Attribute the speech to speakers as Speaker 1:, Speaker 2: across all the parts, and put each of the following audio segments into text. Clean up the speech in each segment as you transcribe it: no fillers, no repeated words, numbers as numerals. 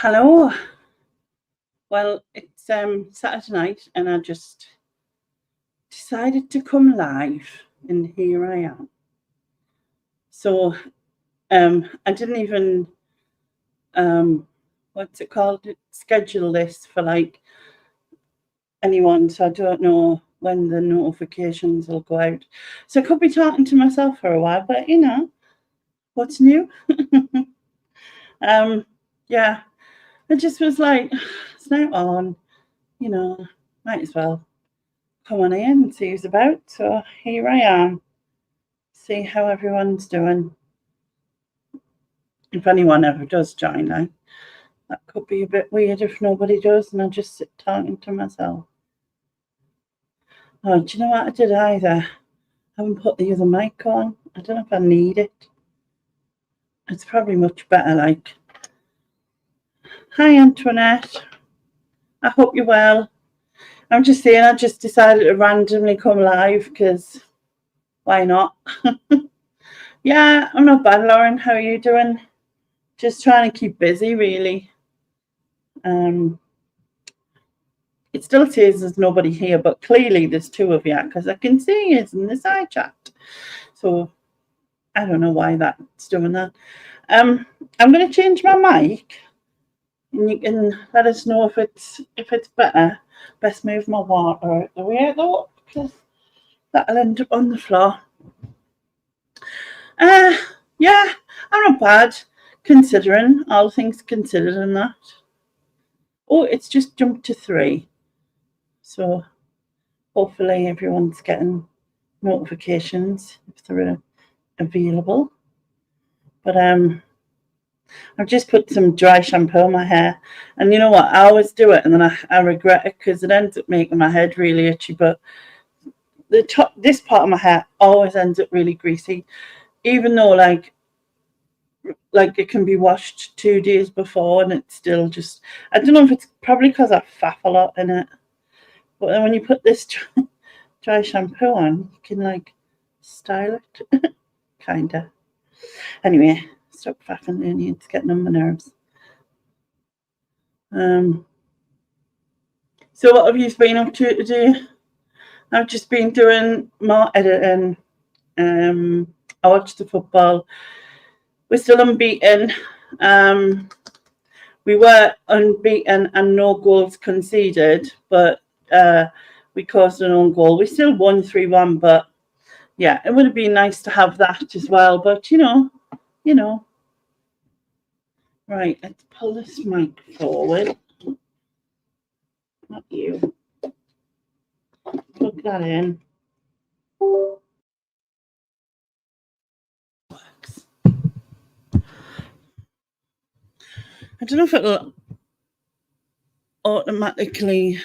Speaker 1: Hello. Well, it's Saturday night, and I just decided to come live, and here I am. So, I didn't even what's it called? Schedule this for like anyone, so I don't know when the notifications will go out. So I could be talking to myself for a while, but what's new? um, yeah, it just was like it's now on, might as well come on in and see who's about. So here I am. See how everyone's doing. If anyone ever does join now, that could be a bit weird if nobody does and I just sit talking to myself. Oh, do you know what I did either? I haven't put the other mic on. I don't know if I need it. It's probably much better like. Hi Antoinette. I hope you're well. I'm just saying I just decided to randomly come live because why not? Yeah, I'm not bad, Lauren. How are you doing? Just trying to keep busy, really. It still says there's nobody here, but clearly there's two of you because I can see it in the side chat. So I don't know why that's doing that. I'm going to change my mic, and you can let us know if it's better. Best move my water out the way though, because that'll end up on the floor. Yeah, I'm not bad considering all things considered and that. Oh, it's just jumped to 3. So hopefully everyone's getting notifications if they're available. But I've just put some dry shampoo in my hair, and you know what? I always do it, and then I regret it because it ends up making my head really itchy. But this part of my hair always ends up really greasy, even though like it can be washed 2 days before, and it's still just. I don't know if it's probably because I faff a lot in it, but then when you put this dry shampoo on, you can like style it, kinda. Anyway, stop faffing, it's getting on my nerves. So what have you been up to today? I've just been doing more editing. I watched the football. We're still unbeaten. We were unbeaten and no goals conceded, but we caused an own goal. We still won 3-1, but yeah, it would have been nice to have that as well. But you know. Right, let's pull this mic forward. Not you. Plug that in. Works. I don't know if it'll automatically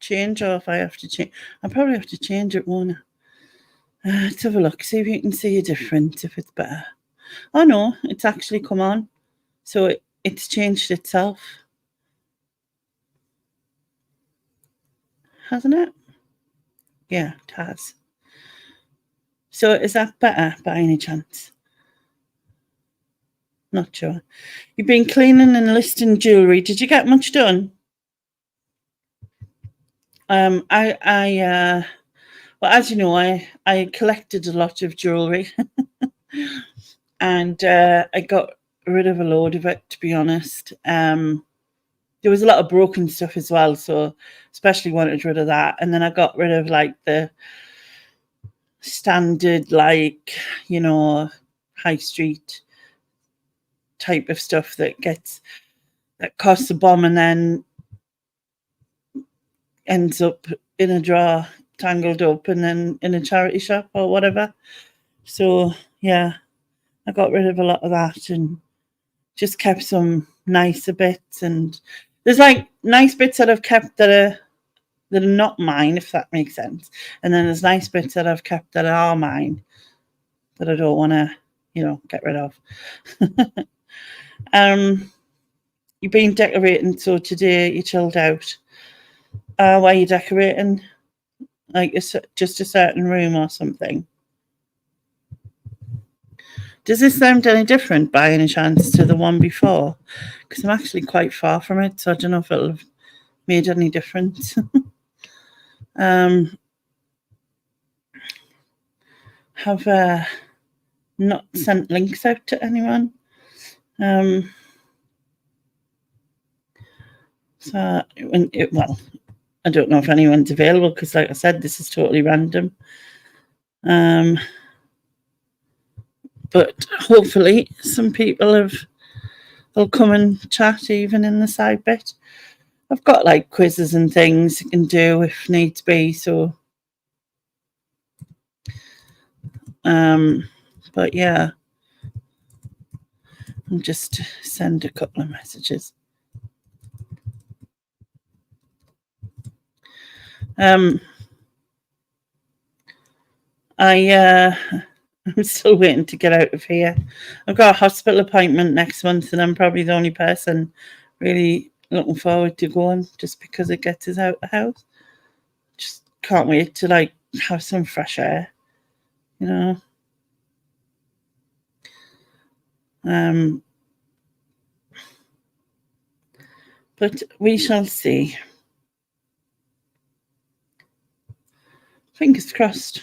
Speaker 1: change or if I have to change. I probably have to change it, won't I? Let's have a look. See if you can see a difference, if it's better. Oh no, it's actually come on. So it's changed itself. Hasn't it? Yeah, it has. So is that better by any chance? Not sure. You've been cleaning and listing jewellery. Did you get much done? Well, as you know, I collected a lot of jewellery, and I got rid of a load of it. To be honest, there was a lot of broken stuff as well, so especially wanted rid of that. And then I got rid of like the standard, like high street type of stuff that costs a bomb and then ends up in a drawer, tangled up, and then in a charity shop or whatever. So yeah, I got rid of a lot of that and just kept some nicer bits. And there's like nice bits that I've kept that are not mine, if that makes sense. And then there's nice bits that I've kept that are mine that I don't want to, get rid of. You've been decorating, so today you chilled out. Why are you decorating? Like just a certain room or something? Does this sound any different by any chance to the one before? Because I'm actually quite far from it, so I don't know if it'll have made any difference. Have not sent links out to anyone. So, well, I don't know if anyone's available because, like I said, this is totally random. But hopefully some people will come and chat even in the side bit. I've got like quizzes and things you can do if needs be, so but yeah, I'll just send a couple of messages. I'm still waiting to get out of here. I've got a hospital appointment next month, and I'm probably the only person really looking forward to going, just because it gets us out of the house. Just can't wait to like have some fresh air, you know. But we shall see. Fingers crossed.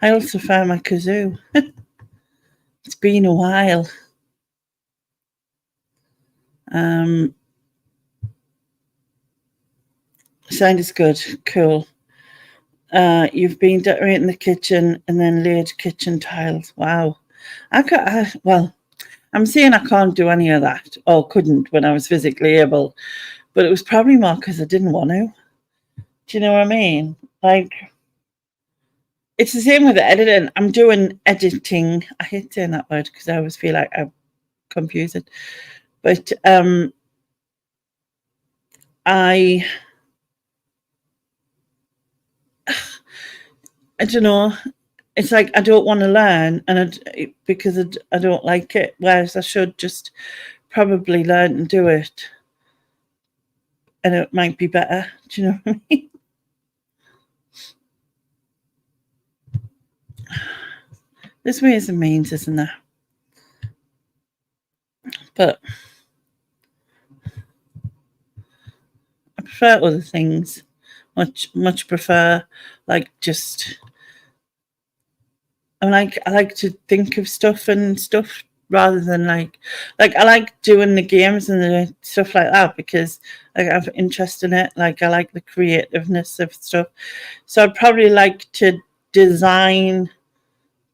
Speaker 1: I also found my kazoo. It's been a while. Sound is good. Cool. You've been decorating the kitchen and then laid kitchen tiles. Wow. Well, I'm saying I can't do any of that, or couldn't when I was physically able, but it was probably more because I didn't want to. Do you know what I mean? Like, it's the same with the editing. I'm doing editing. I hate saying that word because I always feel like I'm confused. But I don't know. It's like I don't want to learn, and because I don't like it. Whereas I should just probably learn and do it, and it might be better. Do you know what I mean? There's ways and means, isn't there? But I prefer other things. Much prefer, like, just I like to think of stuff rather than like I like doing the games and the stuff like that because like, I have interest in it. Like I like the creativeness of stuff. So I'd probably like to design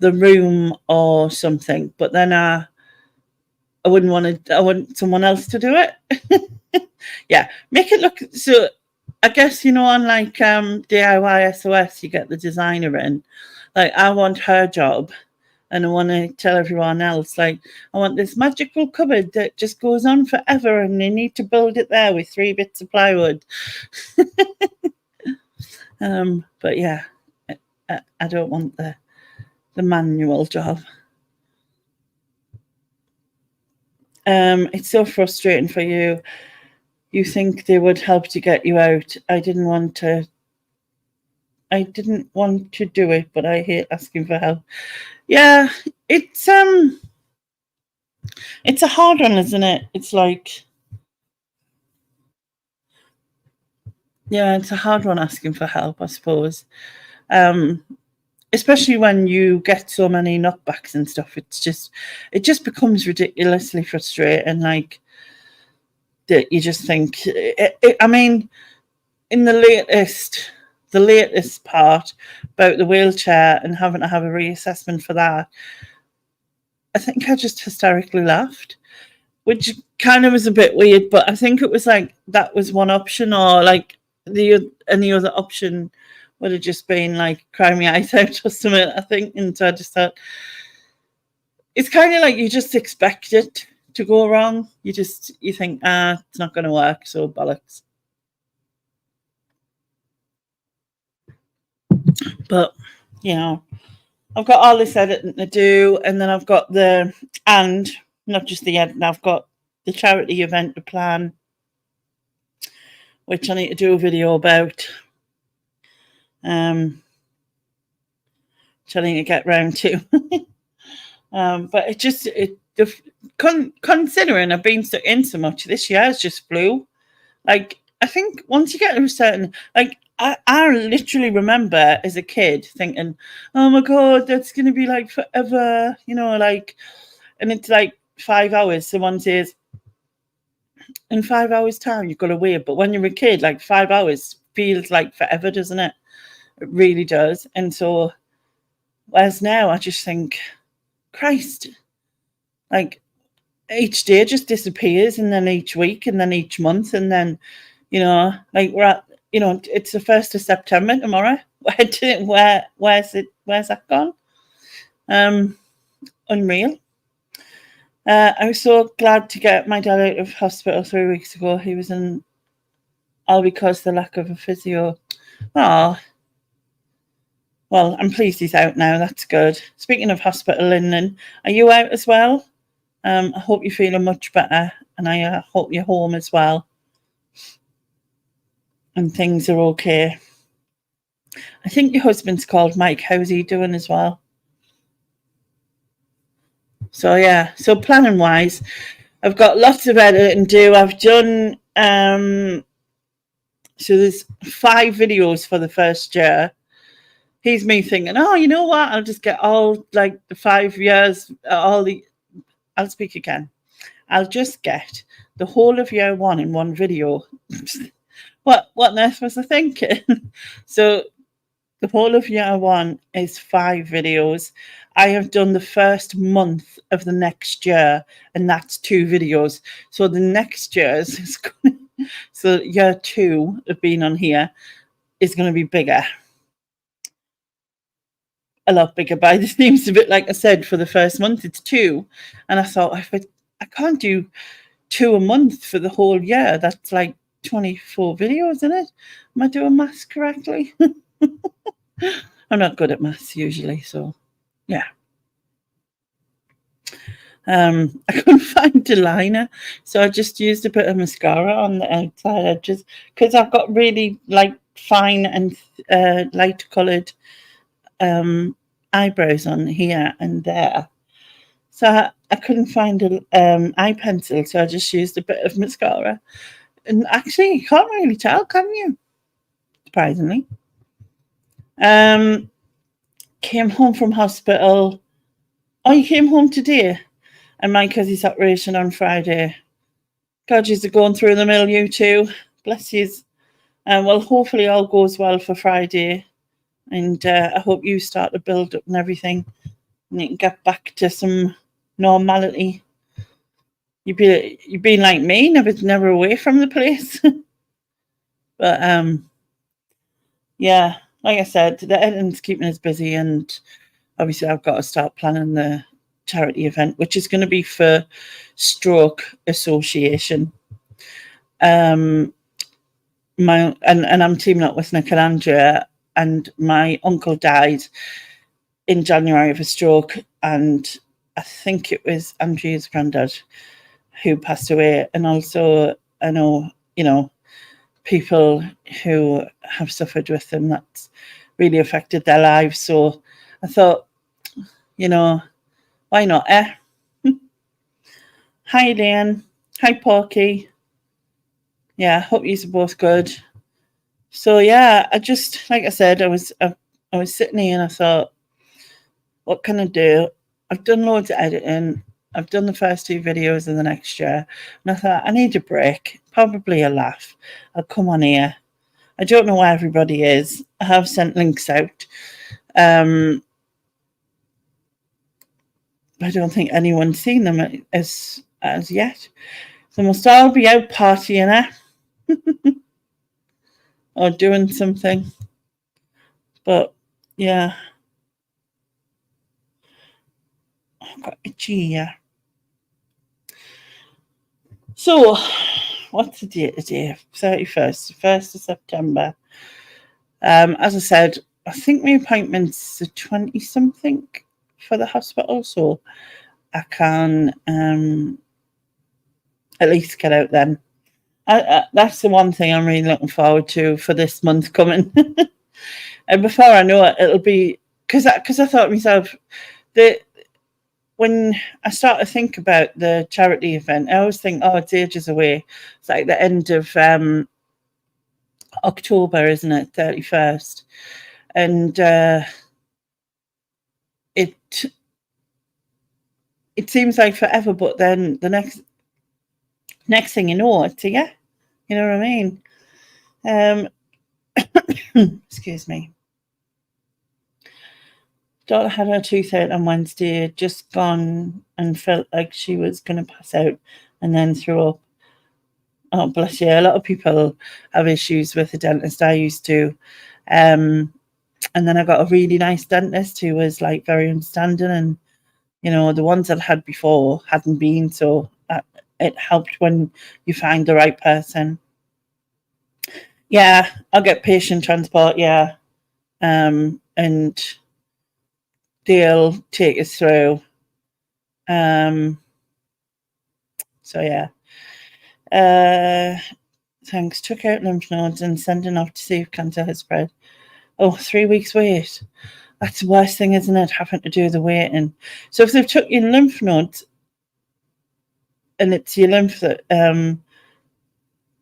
Speaker 1: the room or something, but then I want someone else to do it. Yeah, make it look so. I guess on like DIY SOS, you get the designer in. Like I want her job, and I want to tell everyone else like I want this magical cupboard that just goes on forever, and they need to build it there with 3 bits of plywood. But yeah, I don't want the manual job. It's so frustrating for you. You think they would help to get you out. I didn't want to do it, but I hate asking for help. Yeah, it's a hard one, isn't it? It's like, yeah, it's a hard one asking for help, I suppose. Especially when you get so many knockbacks and stuff. It just becomes ridiculously frustrating. Like that, you just think. I mean, in the latest part about the wheelchair and having to have a reassessment for that, I think I just hysterically laughed, which kind of was a bit weird, but I think it was like that was one option, or like any other option would have just been like crying my eyes out or something, I think. And so I just thought it's kind of like you just expect it to go wrong. You think, it's not going to work, so bollocks. But I've got all this editing to do, and then I've got not just the editing, I've got the charity event to plan, which I need to do a video about. Which I need to get round to. But considering I've been stuck in so much, this year has just flew. Like, I think once you get to a certain, like, I literally remember as a kid thinking, oh my God, that's going to be like forever, like, and it's like 5 hours. Someone says, in 5 hours' time, you've got to wait. But when you're a kid, like 5 hours feels like forever, doesn't it? It really does. And so, whereas now I just think, Christ, like each day just disappears, and then each week, and then each month, and then, like we're at, it's the 1st of September tomorrow. Where's that gone? Unreal. I was so glad to get my dad out of hospital 3 weeks ago. He was in all because the lack of a physio. Oh, well, I'm pleased he's out now. That's good. Speaking of hospital, Lyndon, are you out as well? I hope you're feeling much better, and I hope you're home as well, and things are okay. I think your husband's called Mike. How's he doing as well? So yeah, so planning wise, I've got lots of editing to do. I've done so there's 5 videos for the first year. Here's me thinking, oh, you know what? I'll just get all like the 5 years, I'll speak again. I'll just get the whole of year 1 in one video. What on earth was I thinking? So the whole of year 1 is 5 videos. I have done the first month of the next year, and that's 2 videos. So the next year's is so year 2 of being on here is going to be bigger. A lot bigger by the seems a bit, like I said, for the first month it's 2, and I thought, I can't do 2 a month for the whole year. That's like 24 videos, isn't it? Am I doing maths correctly? I'm not good at maths usually, so yeah. I couldn't find a liner, so I just used a bit of mascara on the outside edges because I've got really like fine and light coloured eyebrows on here and there. So I couldn't find an eye pencil, so I just used a bit of mascara. And actually, you can't really tell, can you? Surprisingly. Came home from hospital. Oh, you came home today? And Mike has his operation on Friday. God, you're going through the mill, you two. Bless yous. Well, hopefully all goes well for Friday. And I hope you start to build up and everything. And you can get back to some normality. You've been like me, never away from the place. But yeah, like I said, the editing's keeping us busy, and obviously I've got to start planning the charity event, which is going to be for Stroke Association. And I'm teaming up with Nick and Andrea, and my uncle died in January of a stroke, and I think it was Andrea's granddad who passed away. And also I know, people who have suffered with them, that's really affected their lives. So I thought, why not, eh? Hi, Dan. Hi, Porky. Yeah, hope you're both good. So yeah, I just, like I said, I was sitting here and I thought, what can I do? I've done loads of editing. I've done the first 2 videos of the next year, and I thought I need a break, probably a laugh. I'll come on here. I don't know where everybody is. I have sent links out. I don't think anyone's seen them as yet. They must all be out partying, or doing something. But yeah, I've got itchy here. So, what's the date today? 31st, 1st of September. As I said, I think my appointment's the 20-something for the hospital, so I can at least get out then. That's the one thing I'm really looking forward to for this month coming. And before I know it, it'll be, because I thought to myself, when I start to think about the charity event, I always think, oh, it's ages away. It's like the end of October, isn't it? 31st. And it seems like forever, but then the next thing you know, it's a year. You know what I mean? Excuse me. Daughter had her tooth out on Wednesday, just gone, and felt like she was going to pass out and then threw up. Oh, bless you. A lot of people have issues with the dentist I used to. And then I got a really nice dentist who was like very understanding, and the ones I'd had before hadn't been, so it helped when you find the right person. Yeah, I'll get patient transport, yeah. And they'll take us through. So yeah. Thanks. Took out lymph nodes and sending off to see if cancer has spread. Oh, 3 weeks wait. That's the worst thing, isn't it? Having to do the waiting. So if they've took your lymph nodes and it's your lymph that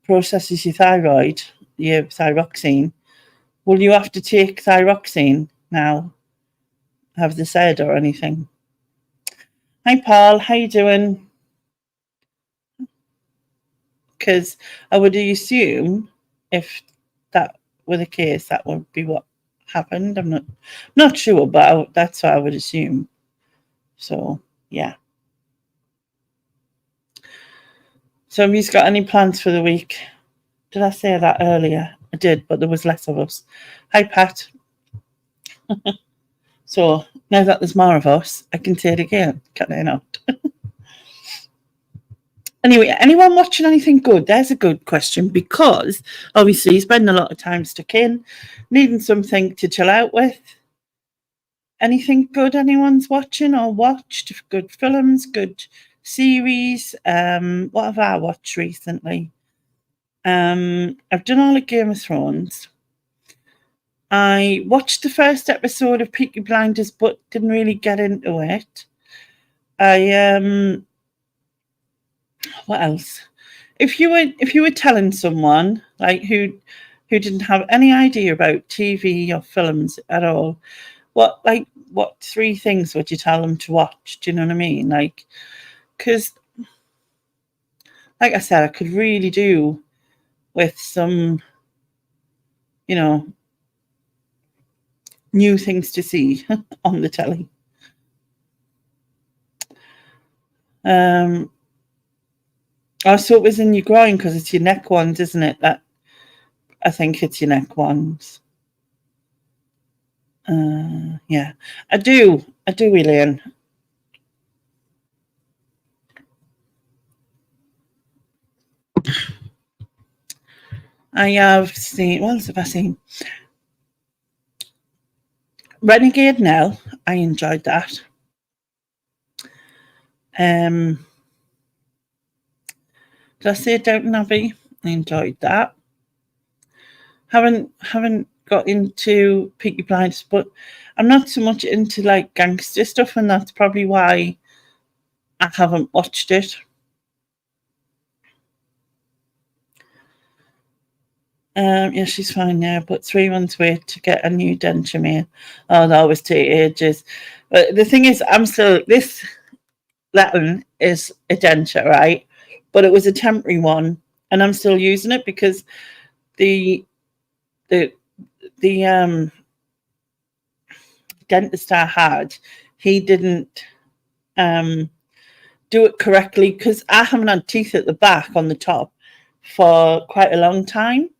Speaker 1: processes your thyroid, your thyroxine, will you have to take thyroxine now? Have they said or anything? Hi, Paul. How you doing? Because I would assume if that were the case, that would be what happened. I'm not sure, but that's what I would assume. So, yeah. So have you got any plans for the week? Did I say that earlier? I did, but there was less of us. Hi, Pat. So now that there's more of us, I can say it again, can I not? Anyway, anyone watching anything good? There's a good question, because obviously you spend a lot of time stuck in, needing something to chill out with. Anything good anyone's watching or watched? Good films, good series? What have I watched recently? I've done all of Game of Thrones. I watched the first episode of Peaky Blinders, but didn't really get into it. What else? If you were telling someone like who didn't have any idea about TV or films at all, what 3 things would you tell them to watch? Do you know what I mean? Like, because, like I said, I could really do with some, new things to see on the telly. So it was in your groin because it's your neck ones, isn't it? That I think it's your neck ones. Yeah, I do, Elaine. I have seen. What else have I seen? Renegade Nell. I enjoyed that. Did I say Downton Abbey? I enjoyed that. Haven't got into Peaky Blinders, but I'm not so much into like gangster stuff, and that's probably why I haven't watched it. Yeah, she's fine now, but 3 months wait to get a new denture made. Oh, that always take ages. But the thing is, this Latin is a denture, right? But it was a temporary one, and I'm still using it because the dentist I had, he didn't do it correctly, because I haven't had teeth at the back on the top for quite a long time.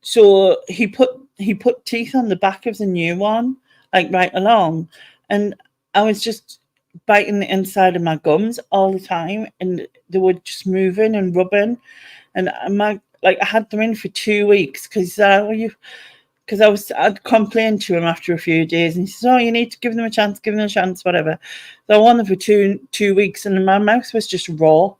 Speaker 1: So he put teeth on the back of the new one, like right along, and I was just biting the inside of my gums all the time, and they were just moving and rubbing, and I had them in for 2 weeks because I'd complained to him after a few days, and he says, "Oh, you need to give them a chance, whatever." So I won them for two weeks, and my mouth was just raw.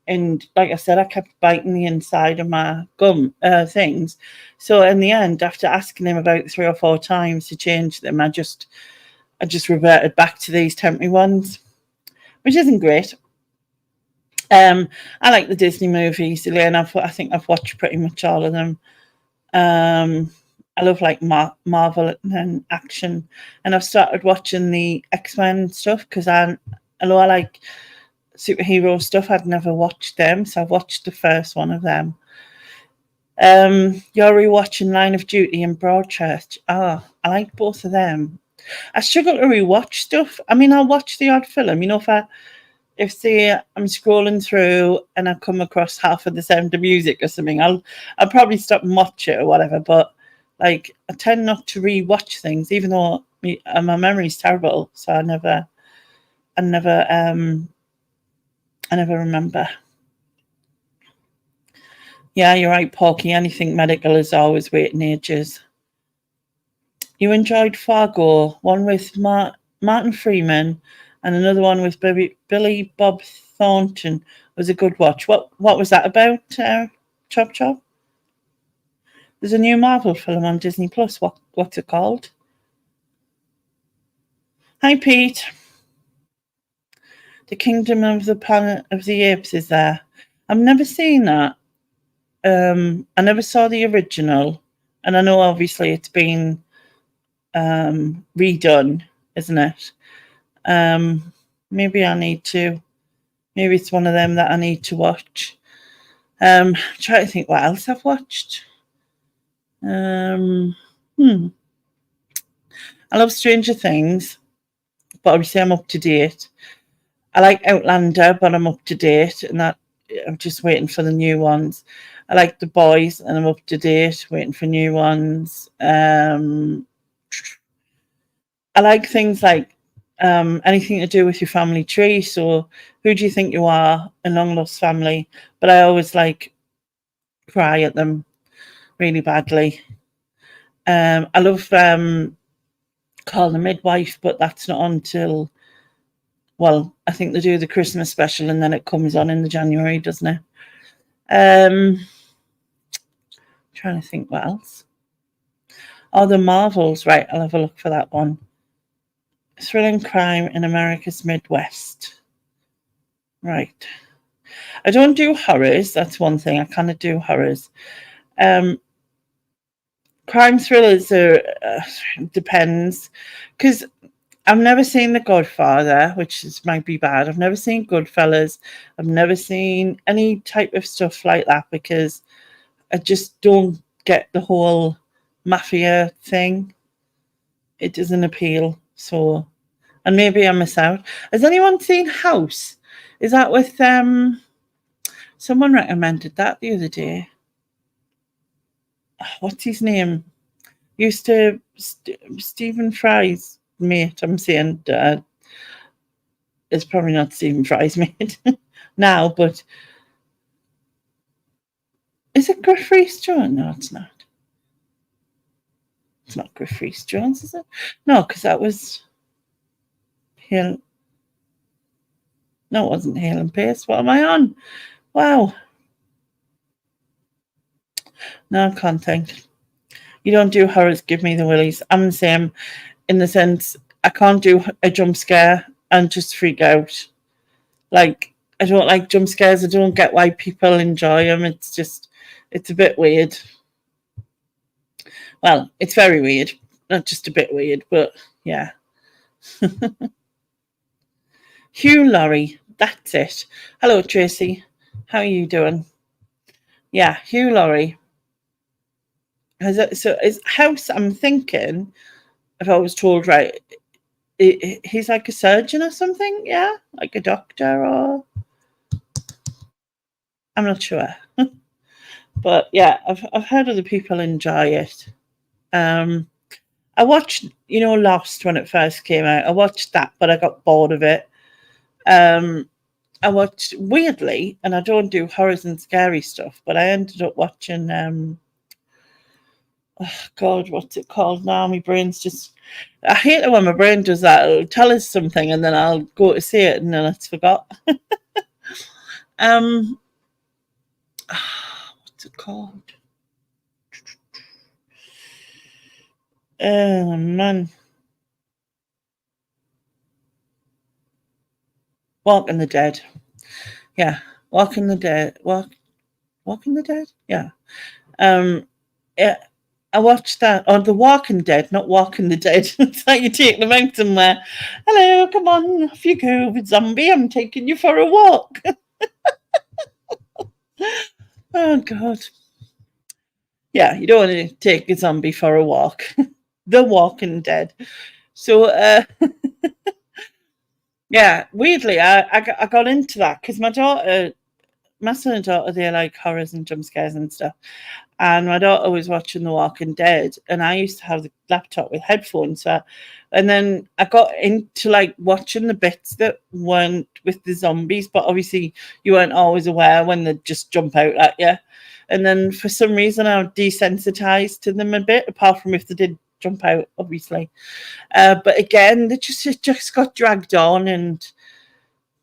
Speaker 1: And like I said, I kept biting the inside of my gum things. So in the end, after asking him about 3 or 4 times to change them, I just reverted back to these temporary ones. which isn't great. I like the Disney movies, Elaine. I think I've watched pretty much all of them. I love like Marvel and action, and I've started watching the X-Men stuff because although I like superhero stuff, I'd never watched them, so I've watched the first one of them. You're rewatching Line of Duty and Broadchurch. I like both of them. I struggle to rewatch stuff. I mean, I'll watch the odd film. If say I'm scrolling through and I come across half of the Sound of Music or something, I'll probably stop and watch it or whatever. But like, I tend not to rewatch things, even though my memory's terrible. So I never remember. Yeah, you're right, Porky. Anything medical is always waiting ages. You enjoyed Fargo, one with Martin Freeman and another one with Billy Bob Thornton was a good watch. What was that about, Chop Chop? There's a new Marvel film on Disney Plus. What's it called? Hi, Pete. The Kingdom of the Planet of the Apes is there. I've never seen that. I never saw the original, and I know obviously it's been redone, isn't it? Maybe I need to. Maybe it's one of them that I need to watch. Try to think what else I've watched. I love Stranger Things, but obviously I'm up to date. I like Outlander, but I'm up to date, and that I'm just waiting for the new ones. I like The Boys, and I'm up to date, waiting for new ones. I like things like anything to do with your family tree. So, who do you think you are? A long lost family. But I always like cry at them really badly. I love Call the Midwife, but that's not until, well, I think they do the Christmas special and then it comes on in the January, doesn't it? Trying to think what else. Oh, the Marvels, right? I'll have a look for that one. Thrilling crime in America's Midwest. Right. I don't do horrors. That's one thing. I kind of do horrors. Crime thrillers are depends, because I've never seen The Godfather, might be bad. I've never seen Goodfellas. I've never seen any type of stuff like that because I just don't get the whole mafia thing. It doesn't appeal. So, and maybe I miss out. Has anyone seen House? Is that with someone recommended that the other day? What's his name? Used to Stephen Fry's mate. I'm saying it's probably not Stephen Fry's mate now, but is it Griff Rhys-Jones? No, it's not. It's not Griff Rhys-Jones, is it? No, because that was Hill. No, it wasn't Hale and Pace. What am I on? Wow. No, I can't think. You don't do horrors, give me the willies. I'm the same in the sense I can't do a jump scare and just freak out. Like, I don't like jump scares. I don't get why people enjoy them. It's a bit weird. Well, it's very weird. Not just a bit weird, but yeah. Hugh Laurie, that's it. Hello, Tracy. How are you doing? Yeah, Hugh Laurie. So his House, I'm thinking, if I was told right, he's like a surgeon or something, yeah? Like a doctor or... I'm not sure. But yeah, I've heard other people enjoy it. I watched, Lost when it first came out. I watched that, but I got bored of it. I watched, weirdly, and I don't do horrors and scary stuff, but I ended up watching oh God, what's it called now? My brain's just... I hate it when my brain does that. It'll tell us something and then I'll go to see it and then it's forgot. What's it called? Oh man. Walking the Dead. Yeah, Walking the Dead. Walking the Dead. Yeah. Yeah, I watched that on The Walking Dead, not Walking the Dead. It's like you take them out somewhere. Hello, come on, off you go with zombie. I'm taking you for a walk. Oh God. Yeah, you don't want to take a zombie for a walk. The Walking Dead. So yeah, weirdly, I got into that because my son and daughter, they like horrors and jump scares and stuff. And my daughter was watching The Walking Dead, and I used to have the laptop with headphones. And then I got into like watching the bits that weren't with the zombies, but obviously you weren't always aware when they just jump out at you. And then for some reason, I was desensitized to them a bit, apart from if they did jump out, obviously. But again, it just got dragged on, and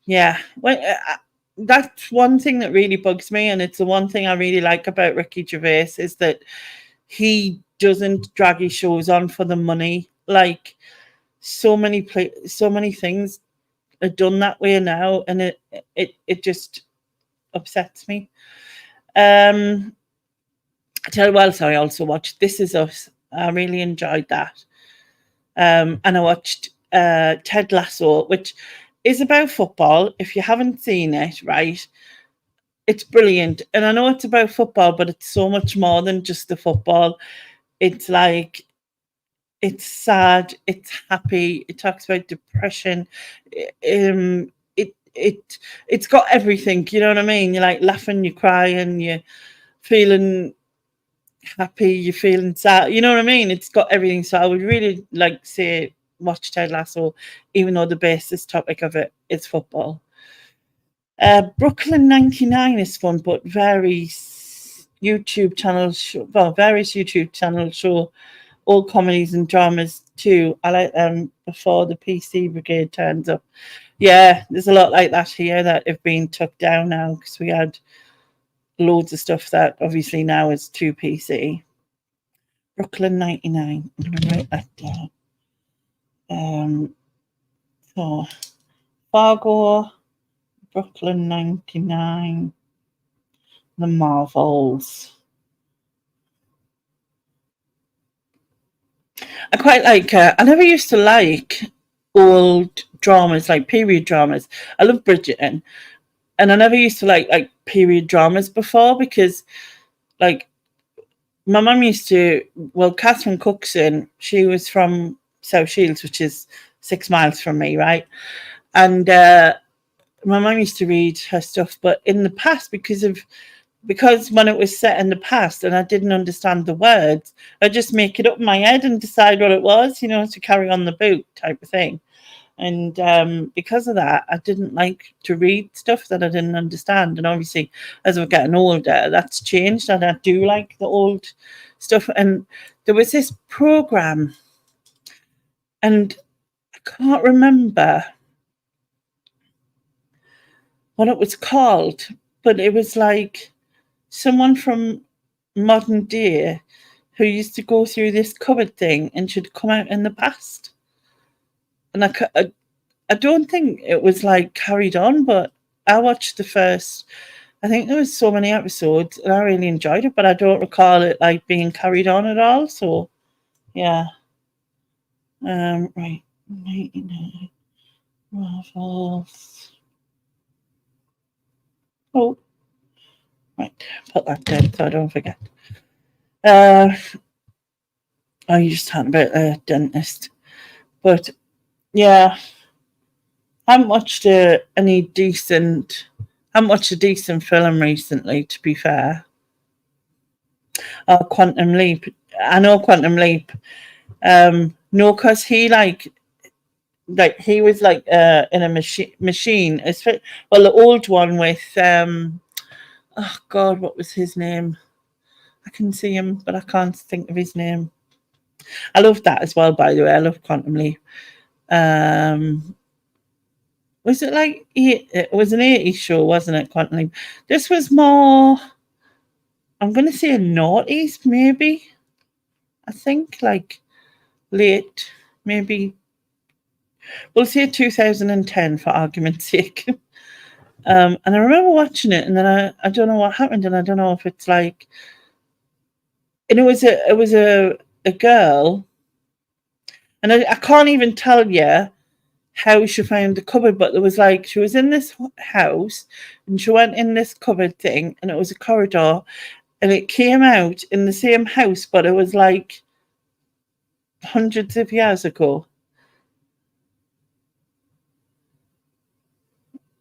Speaker 1: yeah, that's one thing that really bugs me, and it's the one thing I really like about Ricky Gervais is that he doesn't drag his shows on for the money. Like so many things are done that way now, and it just upsets me. I tell you what else I also watched. This Is Us. I really enjoyed that. And I watched Ted Lasso, which is about football. If you haven't seen it, right, it's brilliant. And I know it's about football, but it's so much more than just the football. It's like it's sad, it's happy. It talks about depression. It's got everything. You know what I mean? You're like laughing, you're crying, you're feeling happy, you're feeling sad. You know what I mean? It's got everything. So I would really like to say watch Ted Lasso, even though the basis topic of it is football. Brooklyn 99 is fun, but various YouTube channels show all comedies and dramas too. I like them before the PC Brigade turns up. Yeah, there's a lot like that here that have been took down now because we had loads of stuff that obviously now is too PC. Brooklyn 99. I'm going to write that down. So Fargo, Brooklyn 99, The Marvels. I quite like. I never used to like old dramas, like period dramas. I love Bridgerton, and I never used to like period dramas before because, like, my mum used to. Well, Catherine Cookson, she was from South Shields, which is 6 miles from me, right? And my mum used to read her stuff, but in the past, because when it was set in the past and I didn't understand the words, I just make it up in my head and decide what it was, to carry on the book type of thing. And because of that, I didn't like to read stuff that I didn't understand. And obviously, as we're getting older, that's changed, and I do like the old stuff. And there was this program, and I can't remember what it was called, but it was like someone from modern day who used to go through this cupboard thing and should come out in the past. And I don't think it was like carried on, but I watched the first. I think there was so many episodes, and I really enjoyed it, but I don't recall it like being carried on at all. So, yeah. Right. 99 Marvels. Oh, right. Put that down so I don't forget. Oh, you just talking about a dentist, but yeah, I haven't watched any decent. I haven't watched a decent film recently, to be fair. Quantum Leap. I know Quantum Leap. No, because he he was like in a machine. Well, the old one with oh God, what was his name? I can see him, but I can't think of his name. I love that as well, by the way. I love Quantum Leap. Was it like it was an 80s show, wasn't it? Quantum Leap. This was more. I'm going to say a noughties, maybe. I think like late, maybe We'll say 2010 for argument's sake. And I remember watching it, and then I don't know what happened, and I don't know if it's like, and it was a girl, and I can't even tell you how she found the cupboard, but there was like she was in this house, and she went in this cupboard thing, and it was a corridor, and it came out in the same house, but it was like hundreds of years ago.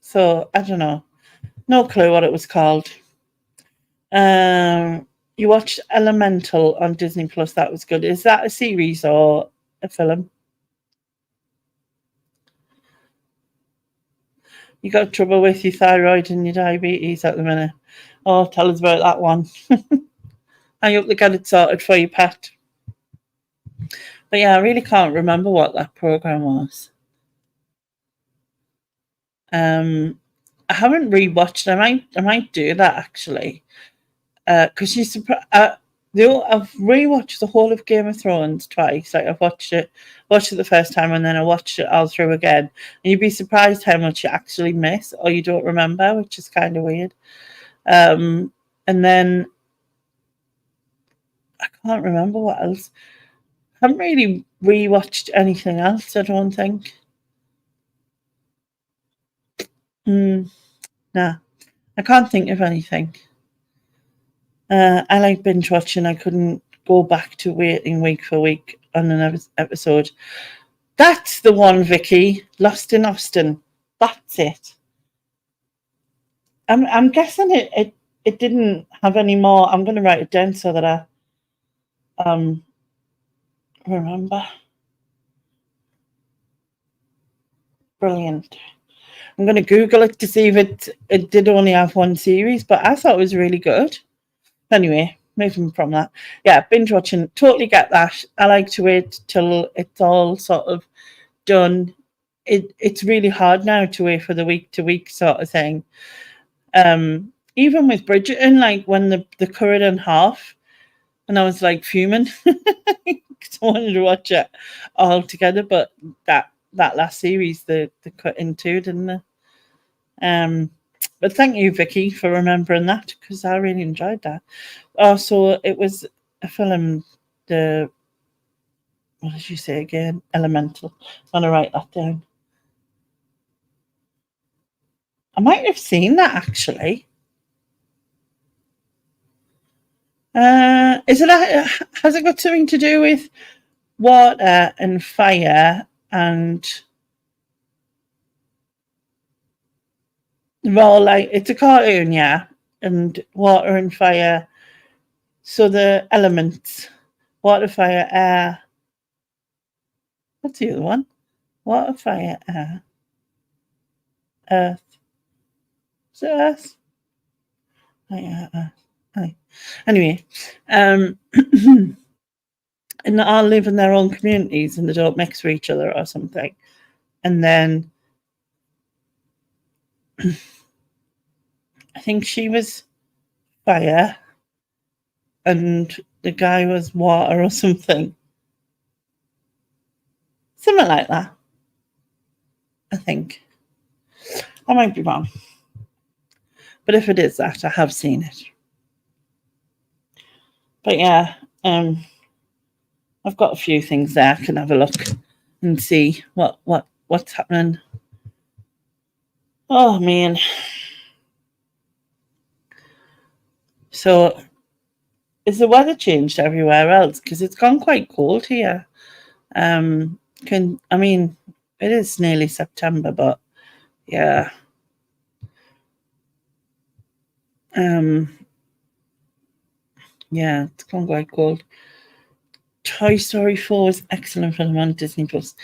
Speaker 1: So I don't know, no clue what it was called. You watched Elemental on Disney Plus. That was good. Is that a series or a film? You got trouble with your thyroid and your diabetes at the minute. Oh, tell us about that one. I hope they get it sorted for you, pet. But yeah, I really can't remember what that program was. I haven't rewatched. I might do that actually. Because she's I've rewatched the whole of Game of Thrones twice. Like I've watched it the first time, and then I watched it all through again. And you'd be surprised how much you actually miss or you don't remember, which is kind of weird. And then I can't remember what else. I haven't really rewatched anything else, I don't think. Nah, I can't think of anything. I like binge watching. I couldn't go back to waiting week for week on an episode. That's the one, Vicky. Lost in Austin. That's it. I'm guessing it didn't have any more. I'm going to write it down so that I remember. Brilliant. I'm going to Google it to see if it did only have one series, but I thought it was really good. Anyway, moving from that. Yeah, binge watching. Totally get that. I like to wait till it's all sort of done. It's really hard now to wait for the week to week sort of thing. Even with Bridgerton, like when the cut it in half, and I was like fuming because I wanted to watch it all together, but that last series they cut into, didn't they? But thank you, Vicky, for remembering that because I really enjoyed that. Also, it was a film. What did you say again? Elemental. I'm gonna write that down. I might have seen that actually. Is it? Has it got something to do with water and fire and? Well, like it's a cartoon, yeah, and water and fire. So the elements, water, fire, air. What's the other one? Water, fire, air, earth. Is it earth? Fire, earth. Aye. Anyway, and they all live in their own communities and they don't mix with each other or something. And then I think she was fire and the guy was water or something. Something like that. I think. I might be wrong. But if it is that, I have seen it. But yeah, I've got a few things there. I can have a look and see what's happening. Oh man. So is the weather changed everywhere else? Because it's gone quite cold here. It is nearly September, but yeah. Yeah, it's gone quite cold. Toy Story 4 is excellent film on Disney Plus.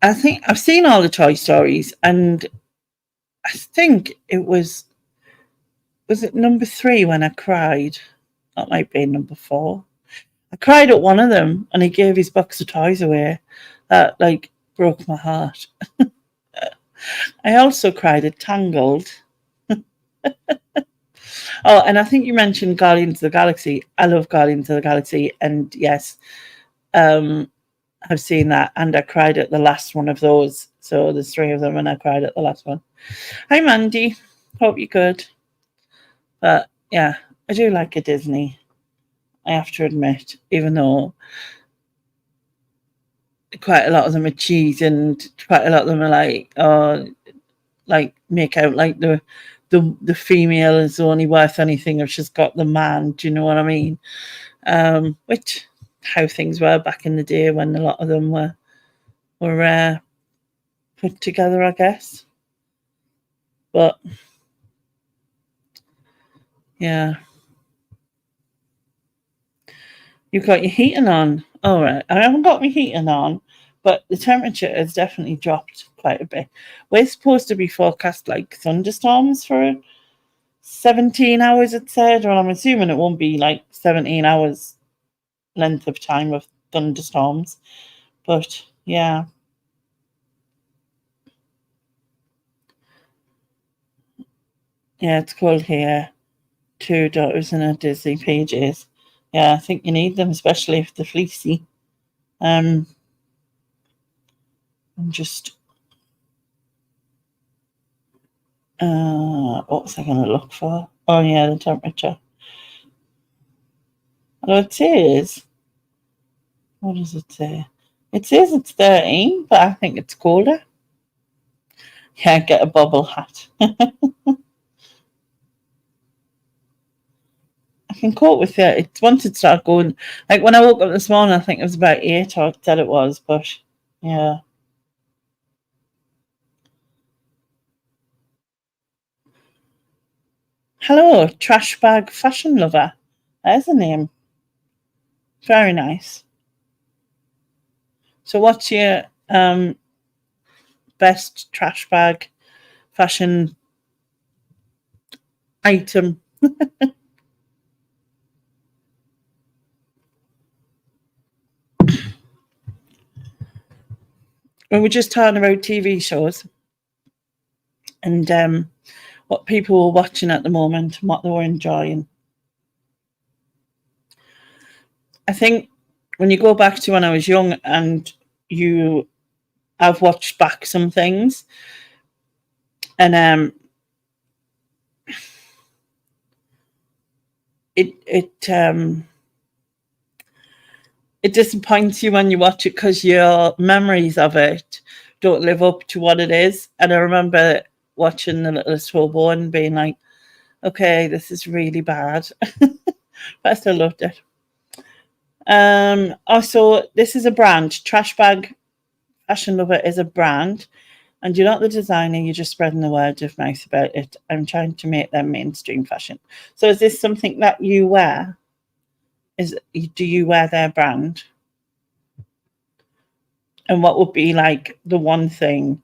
Speaker 1: I think I've seen all the Toy Stories, and I think it was it number 3 when I cried? That might be number 4. I cried at one of them, and he gave his box of toys away. That broke my heart. I also cried at Tangled. Oh, and I think you mentioned Guardians of the Galaxy. I love Guardians of the Galaxy, and yes, have seen that, and I cried at the last one of those. So there's 3 of them, and I cried at the last one. Hi, Mandy. Hope you're good. But yeah, I do like a Disney. I have to admit, even though quite a lot of them are cheese, and quite a lot of them are like make out like the female is only worth anything if she's got the man. Do you know what I mean? Which how things were back in the day when a lot of them were put together, I guess. But yeah, you've got your heating on. All right, I haven't got my heating on, but the temperature has definitely dropped quite a bit. We're supposed to be forecast like thunderstorms for 17 hours, it said. Well, I'm assuming it won't be like 17 hours length of time of thunderstorms, but yeah. Yeah, it's cold here. 2 daughters and a Disney PJs. Yeah, I think you need them, especially if they're fleecy. I'm just what was I going to look for? Oh yeah, the temperature. Well, it says, what does it say? It says it's 13, but I think it's colder. Yeah, get a bubble hat. I can cope with it. It's once it started going, like when I woke up this morning, I think it was about 8, or said it was, but yeah. Hello, trash bag fashion lover. There's a name. Very nice. So, what's your best trash bag fashion item? We were just talking about TV shows and what people were watching at the moment and what they were enjoying. I think when you go back to when I was young and I've watched back some things, and it disappoints you when you watch it because your memories of it don't live up to what it is. And I remember watching The Littlest Hobo and being like, okay, this is really bad. But I still loved it. Also, this is a brand. Trash Bag Fashion Lover is a brand. And you're not the designer, you're just spreading the word of mouth about it. I'm trying to make them mainstream fashion. So is this something that you wear? Do you wear their brand? And what would be like the one thing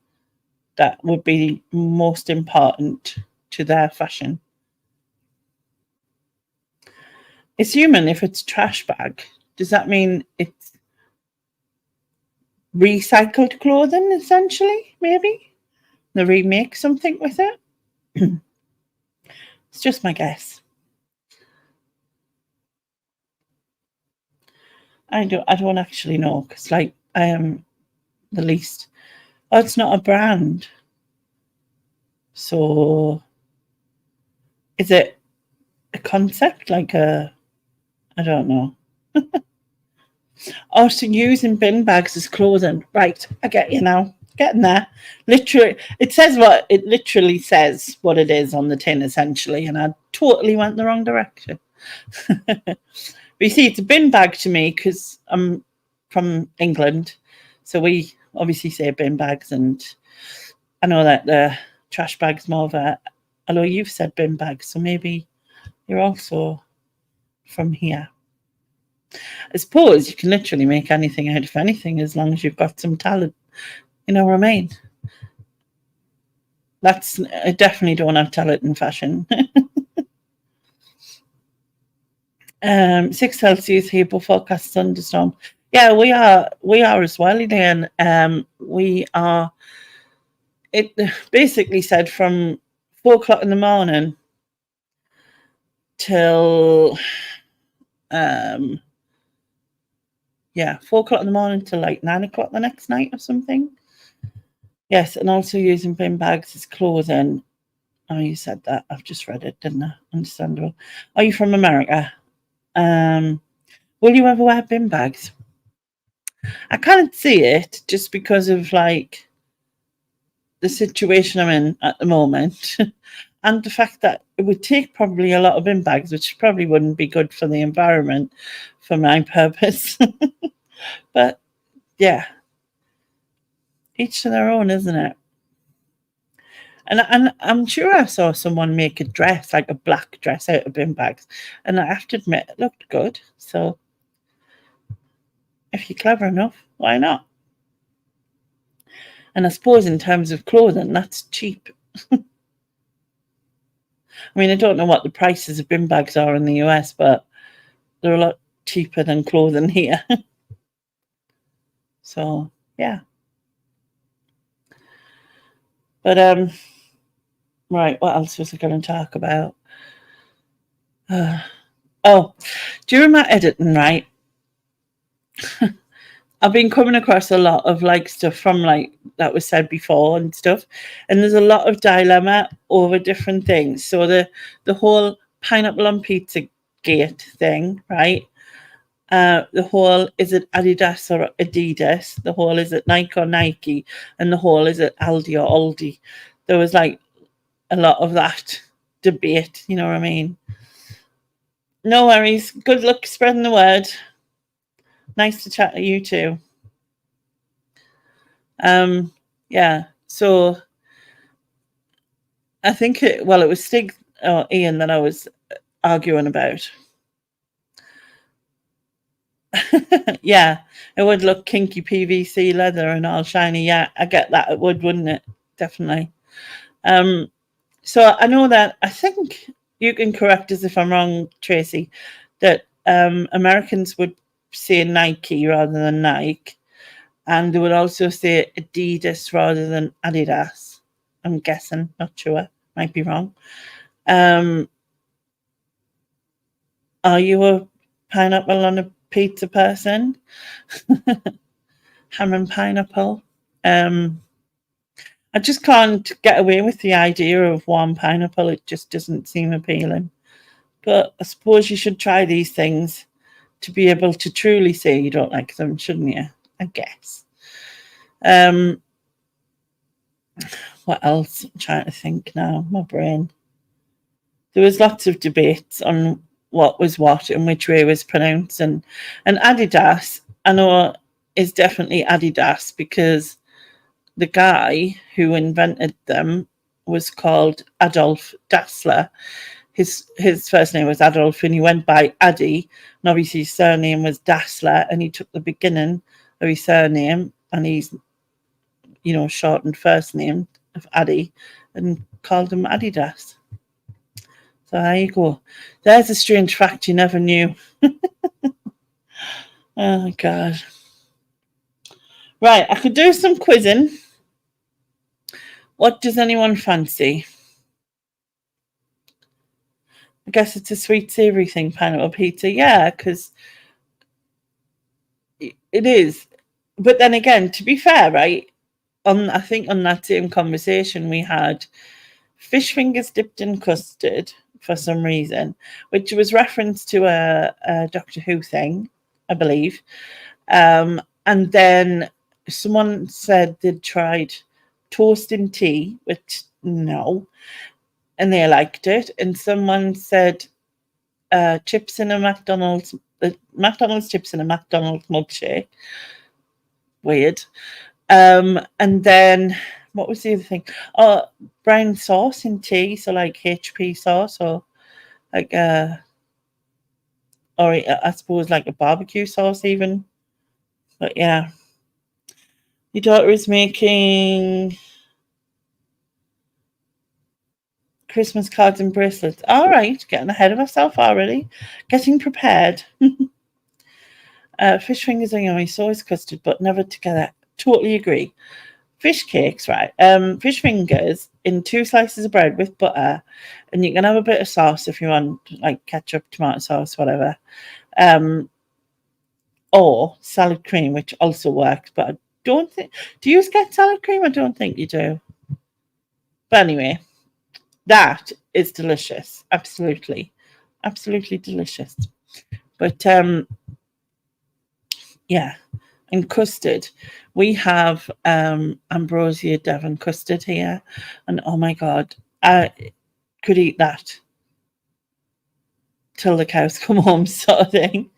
Speaker 1: that would be most important to their fashion? Assuming if it's trash bag, does that mean it's recycled clothing essentially? Maybe they remake something with it. It's just my guess. I don't actually know because like I am the least. Oh, it's not a brand. So is it a concept like I don't know. Oh, so using bin bags as clothing. Right, I get you now. Getting there. Literally, it literally says what it is on the tin, essentially, and I totally went the wrong direction. But you see, it's a bin bag to me because I'm from England, so we obviously say bin bags, and I know that the trash bag's more of a. Although you've said bin bags, so maybe you're also from here. I suppose you can literally make anything out of anything as long as you've got some talent. You know what I mean? I definitely don't have talent in fashion. 6 Celsius here, but forecast thunderstorm. Yeah, we are as well, Elaine. We are. It basically said from 4 o'clock in the morning till Yeah, 4 o'clock in the morning till like 9 o'clock the next night or something. Yes, and also using bin bags as clothing. Oh, you said that. I've just read it, didn't I? Understandable. Are you from America? Will you ever wear bin bags? I can't see it just because of like the situation I'm in at the moment. And the fact that it would take probably a lot of bin bags, which probably wouldn't be good for the environment for my purpose. But yeah, each to their own, isn't it? And I'm sure I saw someone make a dress, like a black dress out of bin bags. And I have to admit, it looked good. So if you're clever enough, why not? And I suppose in terms of clothing, that's cheap. I mean, I don't know what the prices of bin bags are in the US, but they're a lot cheaper than clothing here. So yeah. But right, what else was I going to talk about? Oh, during my editing, right? I've been coming across a lot of like stuff from like that was said before and stuff, and there's a lot of dilemma over different things. So the whole pineapple on pizza gate thing, right? The whole is it Adidas or Adidas? The whole is it Nike or Nike? And the whole is it Aldi or Aldi? There was like a lot of that debate. You know what I mean? No worries. Good luck spreading the word. Nice to chat to you too. Yeah. So I think it was Stig or Ian that I was arguing about. Yeah, it would look kinky PVC leather and all shiny. Yeah, I get that. It would, wouldn't it? Definitely. So I know that I think you can correct us if I'm wrong, Tracy, that Americans would say Nike rather than Nike, and they would also say Adidas rather than Adidas. I'm guessing, not sure, might be wrong. Are you a pineapple on a pizza person? Ham and pineapple. I just can't get away with the idea of one pineapple. It just doesn't seem appealing. But I suppose you should try these things to be able to truly say you don't like them, shouldn't you? I guess. What else? I'm trying to think now. My brain. There was lots of debates on what was what and which way was pronounced. And Adidas, I know, is definitely Adidas because the guy who invented them was called Adolf Dassler. His first name was Adolf and he went by Addy, and obviously his surname was Dassler, and he took the beginning of his surname and he's shortened first name of Addy and called him Adidas. So there you go. There's a strange fact you never knew. Oh God. Right, I could do some quizzing. What does anyone fancy? I guess it's a sweet savoury thing, pineapple pizza. Yeah, because it is. But then again, to be fair, right? I think on that same conversation we had fish fingers dipped in custard for some reason, which was reference to a Doctor Who thing, I believe. And then someone said they'd tried toast and tea, which no, and they liked it. And someone said chips in a McDonald's chips in a McDonald's milkshake. Weird. And then what was the other thing? Oh, brown sauce in tea, so like HP sauce or like or I suppose like a barbecue sauce even. But yeah. Your daughter is making Christmas cards and bracelets. All right, getting ahead of herself already. Getting prepared. Fish fingers are yummy, so is custard, but never together. Totally agree. Fish cakes, right? Fish fingers in 2 slices of bread with butter, and you can have a bit of sauce if you want, like ketchup, tomato sauce, whatever. or salad cream, which also works. But I don't think. Do you get salad cream? I don't think you do. But anyway, that is delicious. Absolutely, absolutely delicious. But yeah, and custard. We have Ambrosia Devon custard here, and oh my god, I could eat that till the cows come home, sort of thing.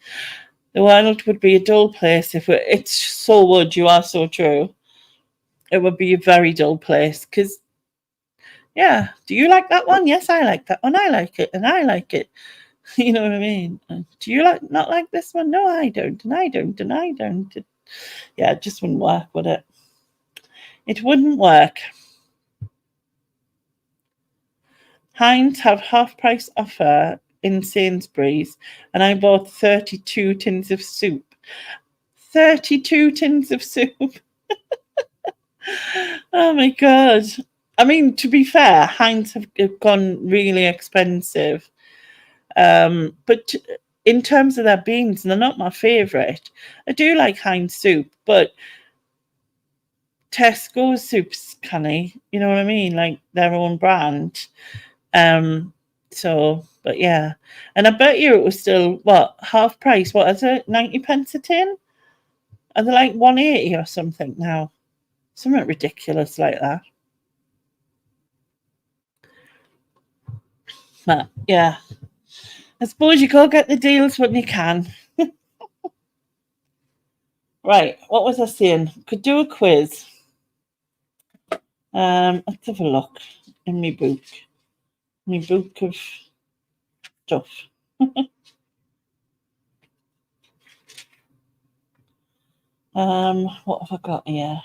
Speaker 1: The world would be a dull place if it's so would. You are so true. It would be a very dull place because, yeah. Do you like that one? Yes, I like that one. I like it, and I like it. You know what I mean? Do you not like this one? No, I don't, and I don't, and I don't. Yeah, it just wouldn't work, would it? It wouldn't work. Heinz have half price offer in Sainsbury's, and I bought 32 tins of soup. 32 tins of soup. Oh my god. I mean, to be fair, Heinz have gone really expensive. But in terms of their beans, they're not my favourite. I do like Heinz soup, but Tesco's soup's canny. You know what I mean? Like their own brand. So, but yeah. And I bet you it was still, what, half price? What is it? 90 pence a tin? Are they like 180 or something now? Something ridiculous like that. But yeah. I suppose you go get the deals when you can. Right, what was I saying? Could do a quiz. Let's have a look in my book. My book of stuff. What have I got here?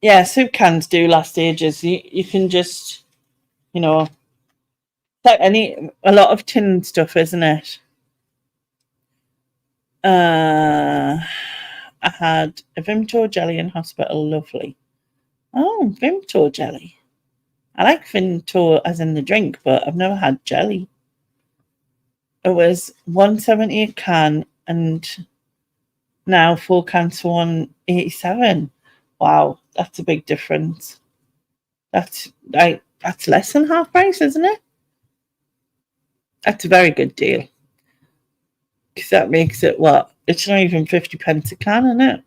Speaker 1: Yeah, soup cans do last ages. You can just, you know, like a lot of tin stuff, isn't it? I had a Vimto jelly in hospital. Lovely. Oh, Vimto jelly. I like Vimto as in the drink, but I've never had jelly. It was 170 a can, and now 4 cans for 187. Wow, that's a big difference. That's less than half price, isn't it? That's a very good deal. Because that makes it what? It's not even 50 pence a can, isn't it?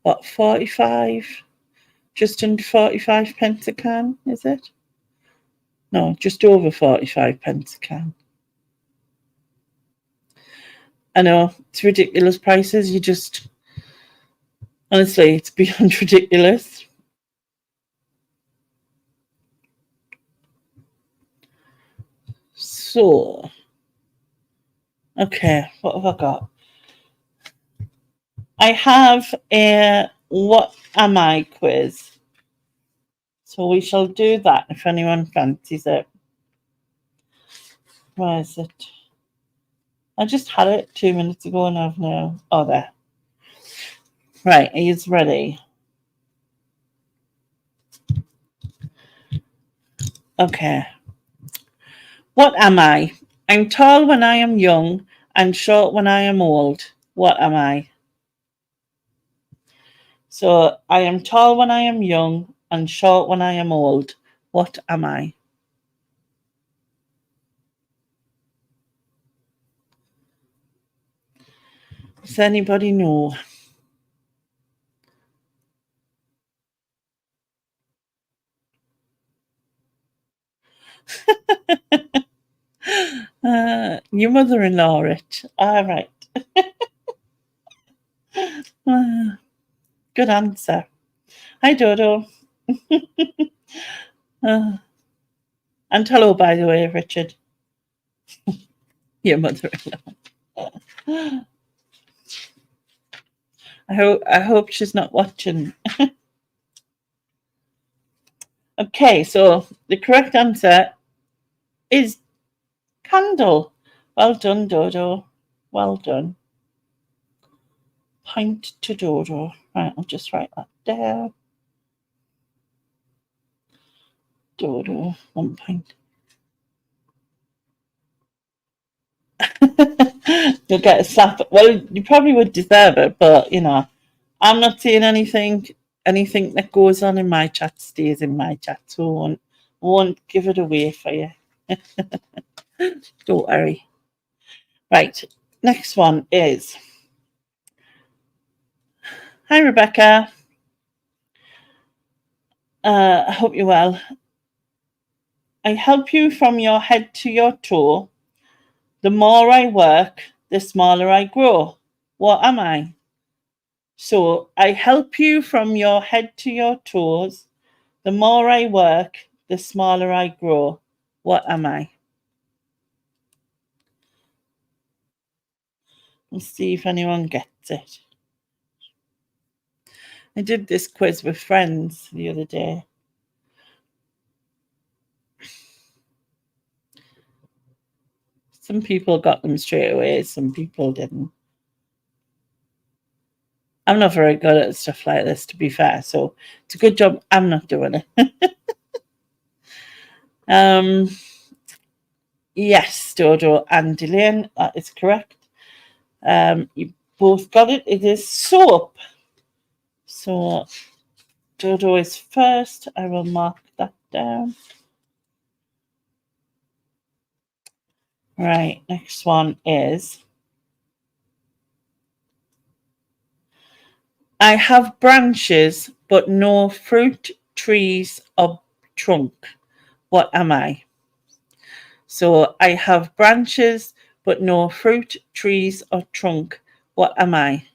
Speaker 1: What, 45? Just under 45 pence a can, is it? No, just over 45 pence a can. I know, it's ridiculous prices. Honestly, it's beyond ridiculous. So, okay, what have I got? I have a What Am I quiz. So we shall do that if anyone fancies it. Where is it? I just had it 2 minutes ago and I've now. Oh, there. Right, are you ready? Okay. What am I? I'm tall when I am young and short when I am old. What am I? So I am tall when I am young and short when I am old. What am I? Does anybody know? Your mother-in-law, it. All right. Good answer. Hi, Dodo. And hello, by the way, Richard. Your mother-in-law. I hope she's not watching. Okay, so the correct answer is candle. Well done, Dodo. Well done. Point to Dodo. Right, I'll just write that down. Dodo, 1 point. You'll get a slap. Well, you probably would deserve it, but you know, I'm not saying anything. Anything that goes on in my chat stays in my chat, so I won't give it away for you. Don't worry. Right, next one is, hi Rebecca. I hope you're well. I help you from your head to your toe. The more I work, the smaller I grow. What am I? So I help you from your head to your toes. The more I work, the smaller I grow. What am I? Let's see if anyone gets it. I did this quiz with friends the other day. Some people got them straight away, some people didn't. I'm not very good at stuff like this, to be fair, so it's a good job I'm not doing it. Yes, Dodo and Elaine, that is correct. You both got it. It is soap. So Dodo is first. I will mark that down. Right, next one is, I have branches but no fruit, trees, or trunk. What am I? So I have branches but no fruit, trees, or trunk. What am I?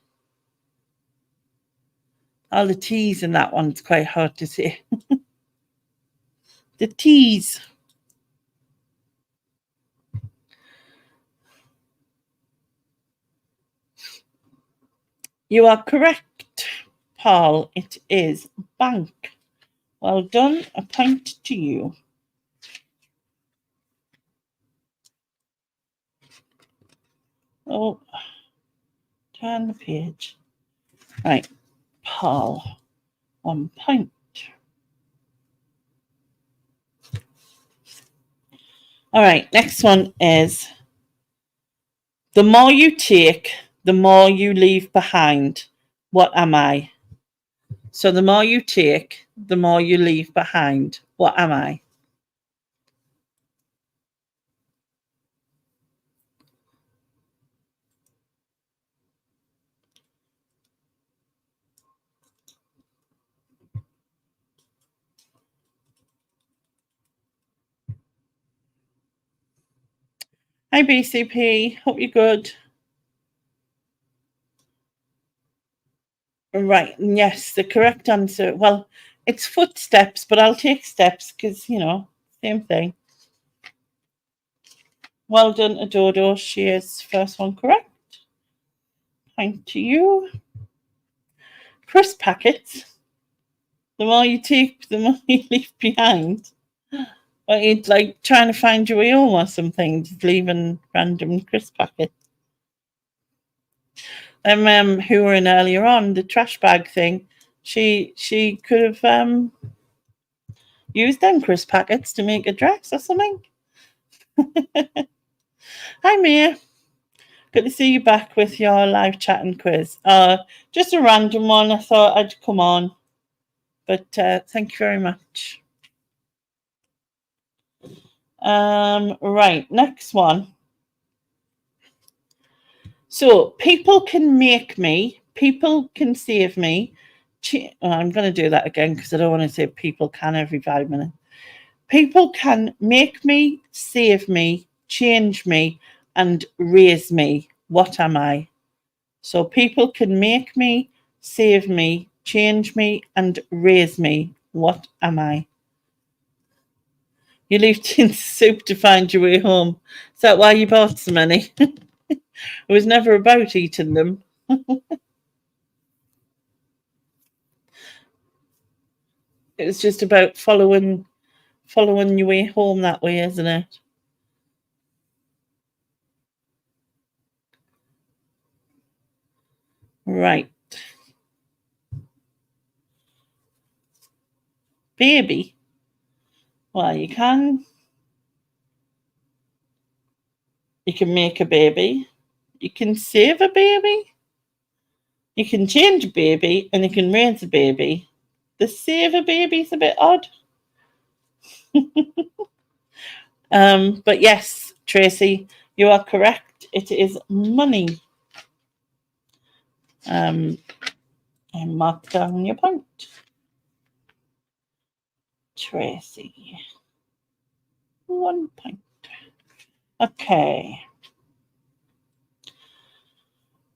Speaker 1: All the T's in that one's quite hard to say. The T's. You are correct, Paul. It is bank. Well done. A point to you. Oh, turn the page. Right, Paul. 1 point. All right, next one is, the more you take, the more you leave behind. What am I? So the more you take, the more you leave behind. What am I? Hi BCP, hope you're good. Right, yes, the correct answer. Well, it's footsteps, but I'll take steps because, you know, same thing. Well done, Adodo. She is first one correct. Thank you. Crisp packets. The more you take, the more you leave behind. But it's like trying to find your way home or something, just leaving random crisp packets. Who were in earlier on, the trash bag thing, she could have used them crisp packets to make a dress or something. Hi Mia. Good to see you back with your live chat and quiz. Just a random one. I thought I'd come on. But thank you very much. Right, next one. So people can make me, people can save me. I'm going to do that again because I don't want to say people can every 5 minutes. People can make me, save me, change me, and raise me. What am I? So people can make me, save me, change me, and raise me. What am I? You leave tin soup to find your way home. Is that why you bought so many? It was never about eating them. It was just about following your way home that way, isn't it? Right. Baby. Well, you can make a baby. You can save a baby. You can change a baby, and you can raise a baby. The save a baby is a bit odd. But yes, Tracy, you are correct. It is money. And mark down your point. Tracy. 1 point. Okay.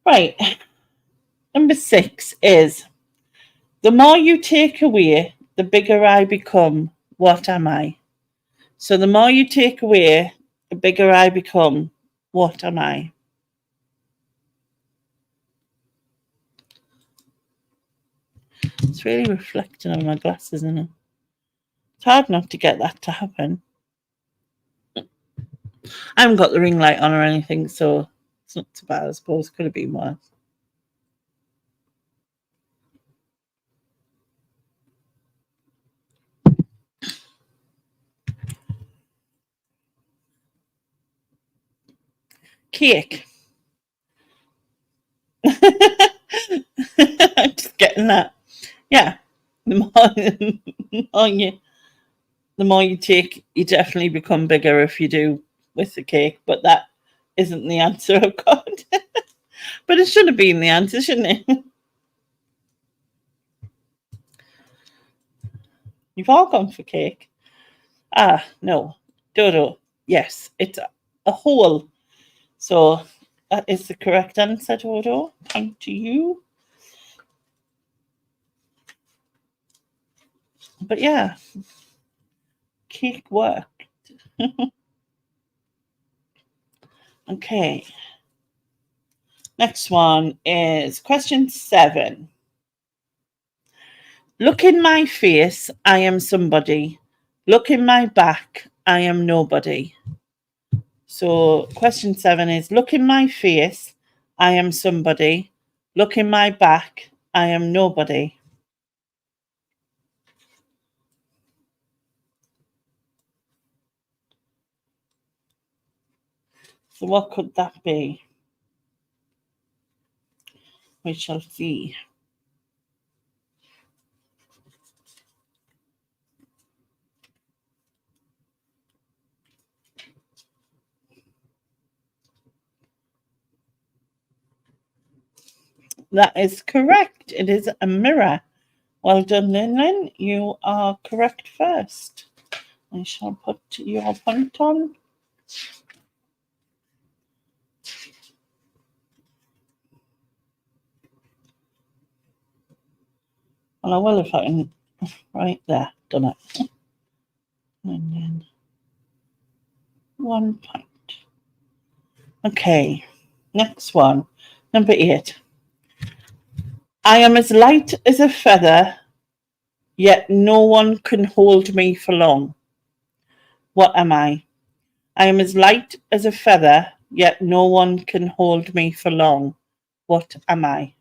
Speaker 1: Right. Number 6 is the more you take away, the bigger I become. What am I? So the more you take away, the bigger I become. What am I? It's really reflecting on my glasses, isn't it? It's hard not to get that to happen. I haven't got the ring light on or anything, so it's not too bad, I suppose. Could have been worse. Cake. Just getting that. Yeah. The more you take, you definitely become bigger if you do with the cake. But that isn't the answer I've got. But it should have been the answer, shouldn't it? You've all gone for cake. Ah, no. Dodo. Yes, it's a hole. So that is the correct answer, Dodo. Point to you. But yeah, cake worked. Okay. Next one is question 7. Look in my face, I am somebody. Look in my back, I am nobody. So question 7 is look in my face, I am somebody. Look in my back, I am nobody. So what could that be? We shall see. That is correct. It is a mirror. Well done, Lynn. You are correct first. I shall put your point on. Well, I will if I can. Right there, done it. And then 1 point. Okay, next one. Number 8. I am as light as a feather, yet no one can hold me for long. What am I? I am as light as a feather, yet no one can hold me for long. What am I?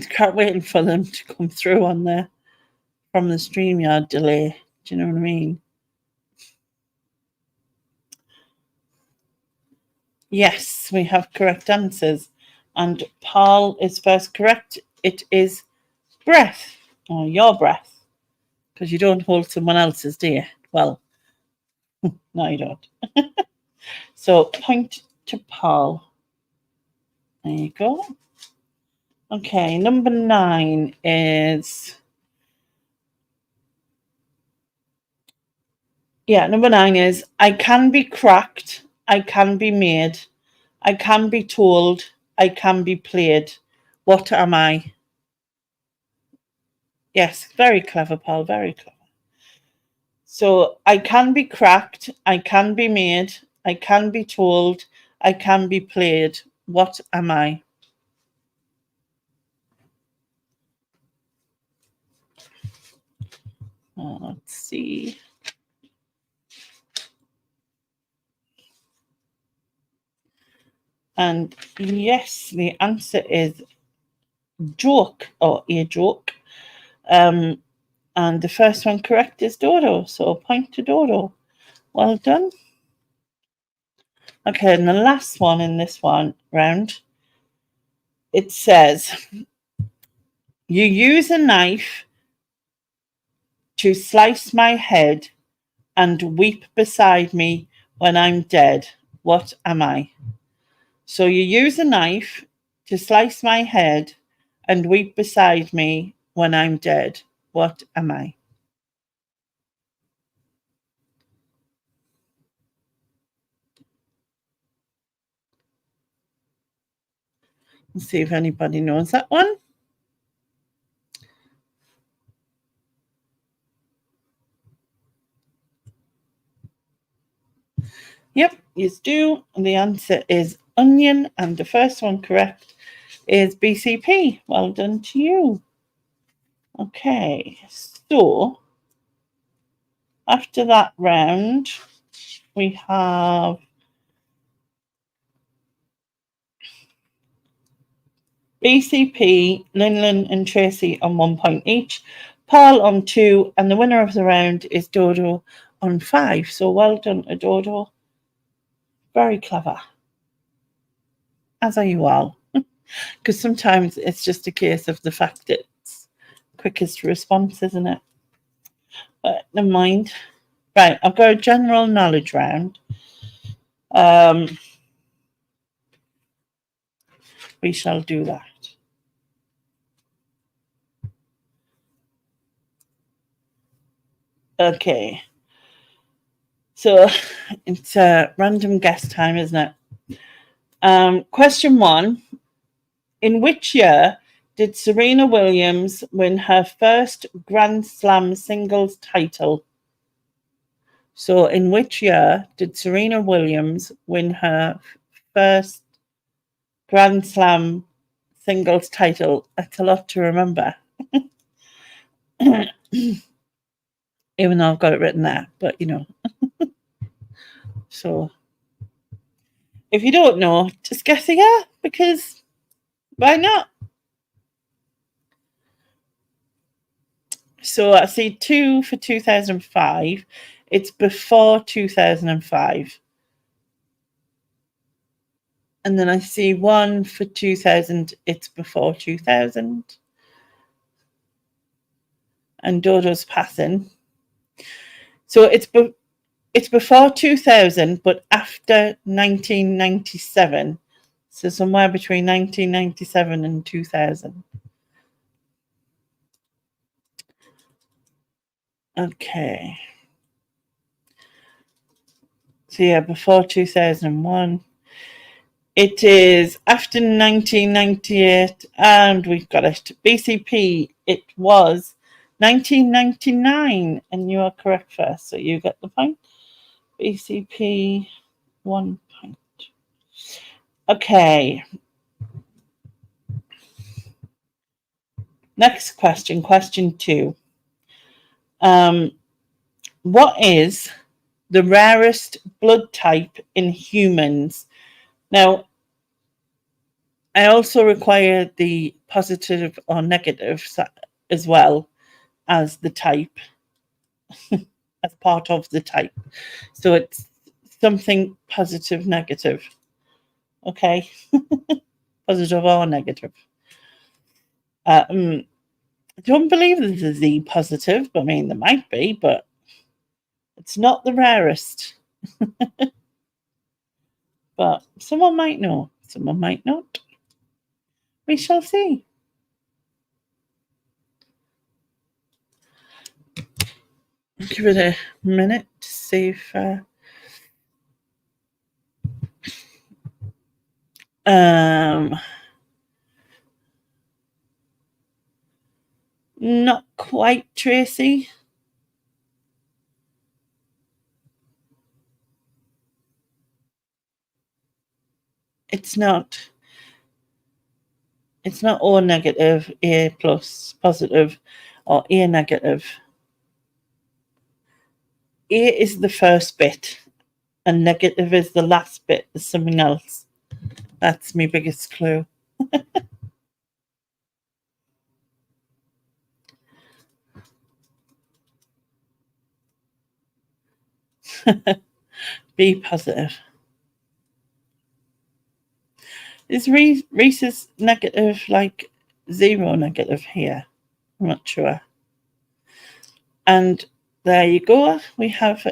Speaker 1: Can't wait for them to come through on there from the StreamYard delay. Do you know what I mean? Yes, we have correct answers. And Paul is first correct. It is breath, or your breath, because you don't hold someone else's, do you? Well, no, you don't. So, point to Paul. There you go. Okay, number 9 is. Yeah, number 9 is I can be cracked, I can be made, I can be told, I can be played. What am I? Yes, very clever, Paul, very clever. So I can be cracked, I can be made, I can be told, I can be played. What am I? Let's see. And yes, the answer is joke or a joke. And the first one correct is Dodo. So a point to Dodo. Well done. Okay, and the last one in this one round, it says, you use a knife to slice my head and weep beside me when I'm dead. What am I? So you use a knife to slice my head and weep beside me when I'm dead. What am I? Let's see if anybody knows that one. Yep, you do. And the answer is onion. And the first one correct is BCP. Well done to you. Okay, so after that round, we have BCP, Linlin and Tracy on 1 point each, Paul on 2, and the winner of the round is Dodo on 5. So well done, Dodo. Very clever. As are you all. Because sometimes it's just a case of the fact that it's quickest response, isn't it? But never mind. Right, I've got a general knowledge round. We shall do that. Okay. So it's a random guess time, isn't it? Question 1. In which year did Serena Williams win her first Grand Slam singles title? So in which year did Serena Williams win her first Grand Slam singles title? That's a lot to remember. Even though I've got it written there, but you know. So if you don't know, just guess a year, because why not? So I see 2 for 2005. It's before 2005. And then I see 1 for 2000. It's before 2000. And Dodo's passing. So it's before 2000, but after 1997. So somewhere between 1997 and 2000. Okay. So yeah, before 2001. It is after 1998, and we've got it. BCP, it was 1999, and you are correct first, so you get the point. BCP, 1 point. Okay. Next question, question 2. What is the rarest blood type in humans? Now, I also require the positive or negative as well as the type, as part of the type. So it's something positive, negative. Okay? Positive or negative. I don't believe there's a Z positive. I mean, there might be, but it's not the rarest. But someone might know. Someone might not. We shall see. Give it a minute to see if not quite, Tracy. It's not. It's not O negative, A plus positive, or A negative. A is the first bit and negative is the last bit. There's something else. That's my biggest clue. Be positive. Is Reese's negative like 0 negative here? I'm not sure. And there you go. We have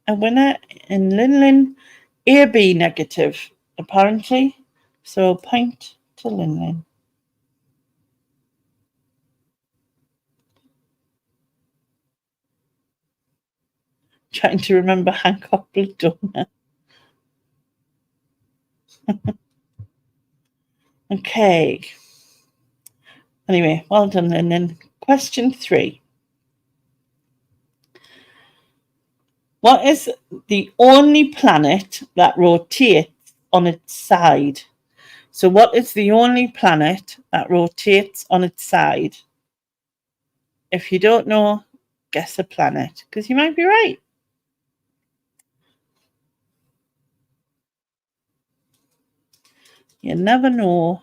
Speaker 1: a winner in Linlin. AB negative, apparently. So point to Linlin. Trying to remember Hancock blood donor. Okay. Anyway, well done, Linlin. Question 3. What is the only planet that rotates on its side? So what is the only planet that rotates on its side? If you don't know, guess a planet, because you might be right. You never know.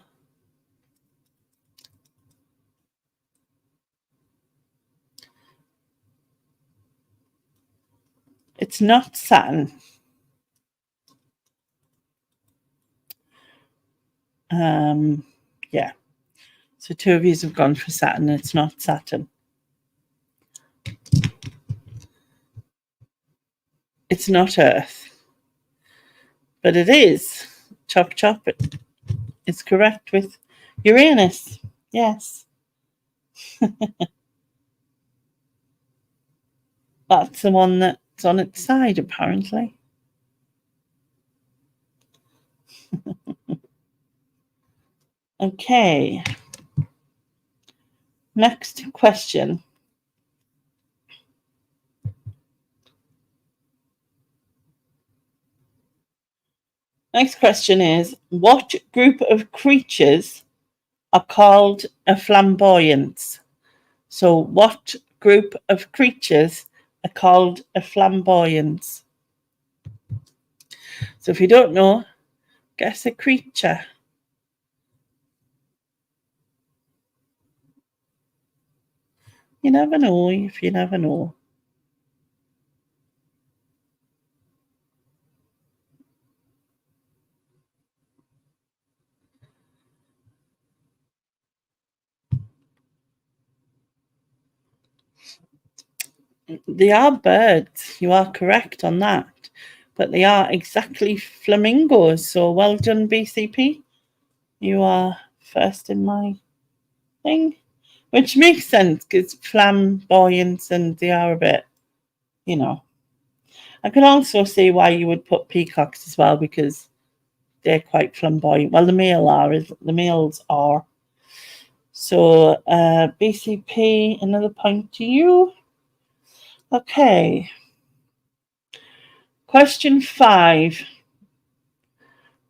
Speaker 1: It's not Saturn. Yeah. So 2 of you have gone for Saturn. It's not Saturn. It's not Earth. But it is. Chop chop. It's correct with Uranus. Yes. That's the one that's on its side, apparently. Okay. Next question. Next question is, what group of creatures are called a flamboyance? So what group of creatures are called a flamboyance? So if you don't know, guess a creature. You never know if you never know. They are birds. You are correct on that. But they are exactly flamingos. So well done, BCP. You are first in my thing. Which makes sense because flamboyance and they are a bit, you know. I can also see why you would put peacocks as well because they're quite flamboyant. Well, the males are. So BCP, another point to you. Okay. Question 5.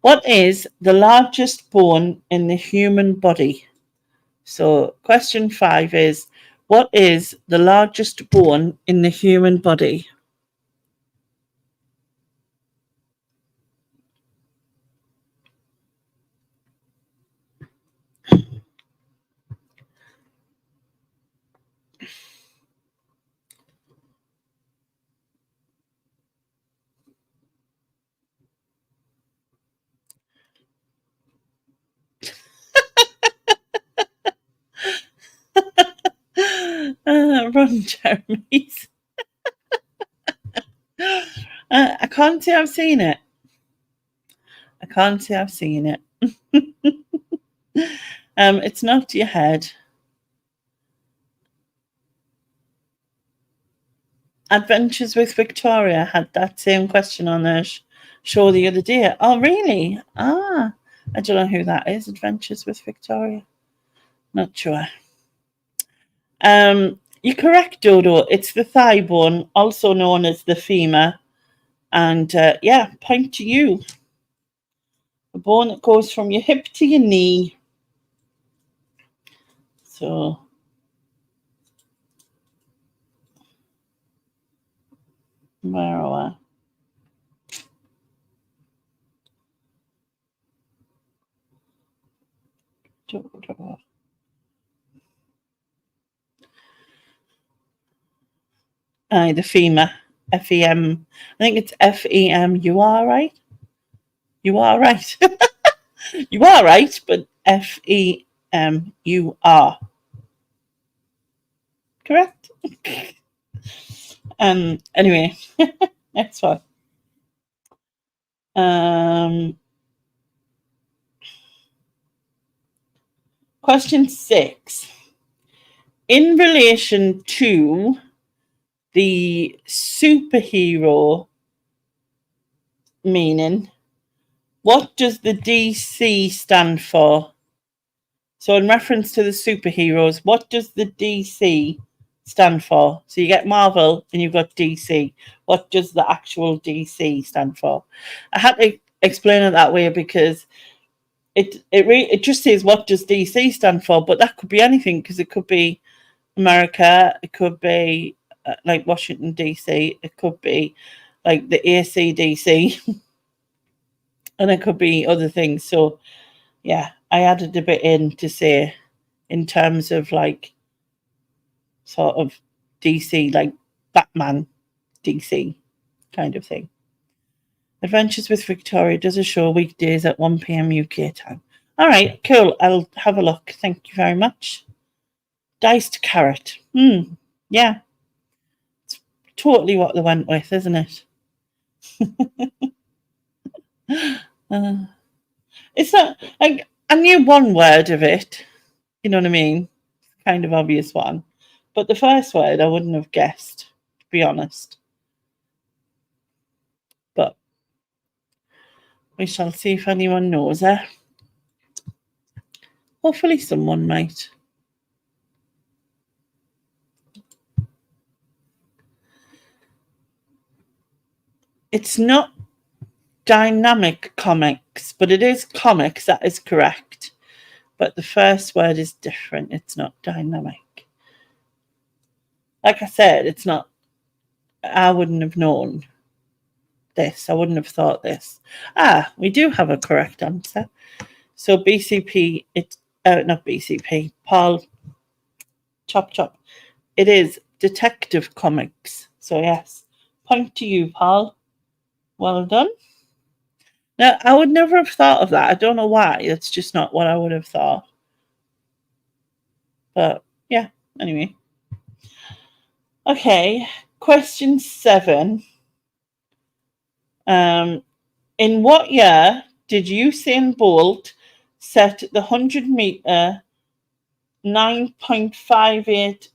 Speaker 1: What is the largest bone in the human body? So question 5 is, what is the largest bone in the human body? Run, Jeremy's. I can't say I've seen it. I can't say I've seen it. It's not your head. Adventures with Victoria had that same question on their show the other day. Oh, really? I don't know who that is. Adventures with Victoria. Not sure. You're correct, Dodo. It's the thigh bone, also known as the femur. And yeah, point to you. The bone that goes from your hip to your knee. So Where the FEMA. FEM. I think it's FEM. You are right. You are right. You are right, but FEM. You are correct. Anyway, next one. Question 6. In relation to the superhero meaning, what does the DC stand for? So in reference to the superheroes, what does the DC stand for? So you get Marvel and you've got DC. What does the actual DC stand for? I had to explain it that way because it just says what does DC stand for, but that could be anything because it could be America, it could be like Washington DC, it could be like the ACDC, and it could be other things. So yeah, I added a bit in to say in terms of like sort of DC, like Batman DC kind of thing. Adventures with Victoria does a show weekdays at 1 p.m. UK time. All right, cool. I'll have a look. Thank you very much. Diced carrot. Yeah. It's totally what they went with, isn't it? It's not like I knew one word of it. You know what I mean? Kind of obvious one. But the first word I wouldn't have guessed, to be honest. But we shall see if anyone knows her. Hopefully someone might. It's not dynamic comics, but it is comics, that is correct. But the first word is different. It's not dynamic. Like I said, it's not. I wouldn't have known this. I wouldn't have thought this. We do have a correct answer. So BCP, it's not BCP, Paul, chop chop. It is Detective Comics. So yes, point to you, Paul. Well done. Now, I would never have thought of that. I don't know why. It's just not what I would have thought. But yeah, anyway. Okay, question 7. In what year did Usain Bolt set the 100-meter 9.58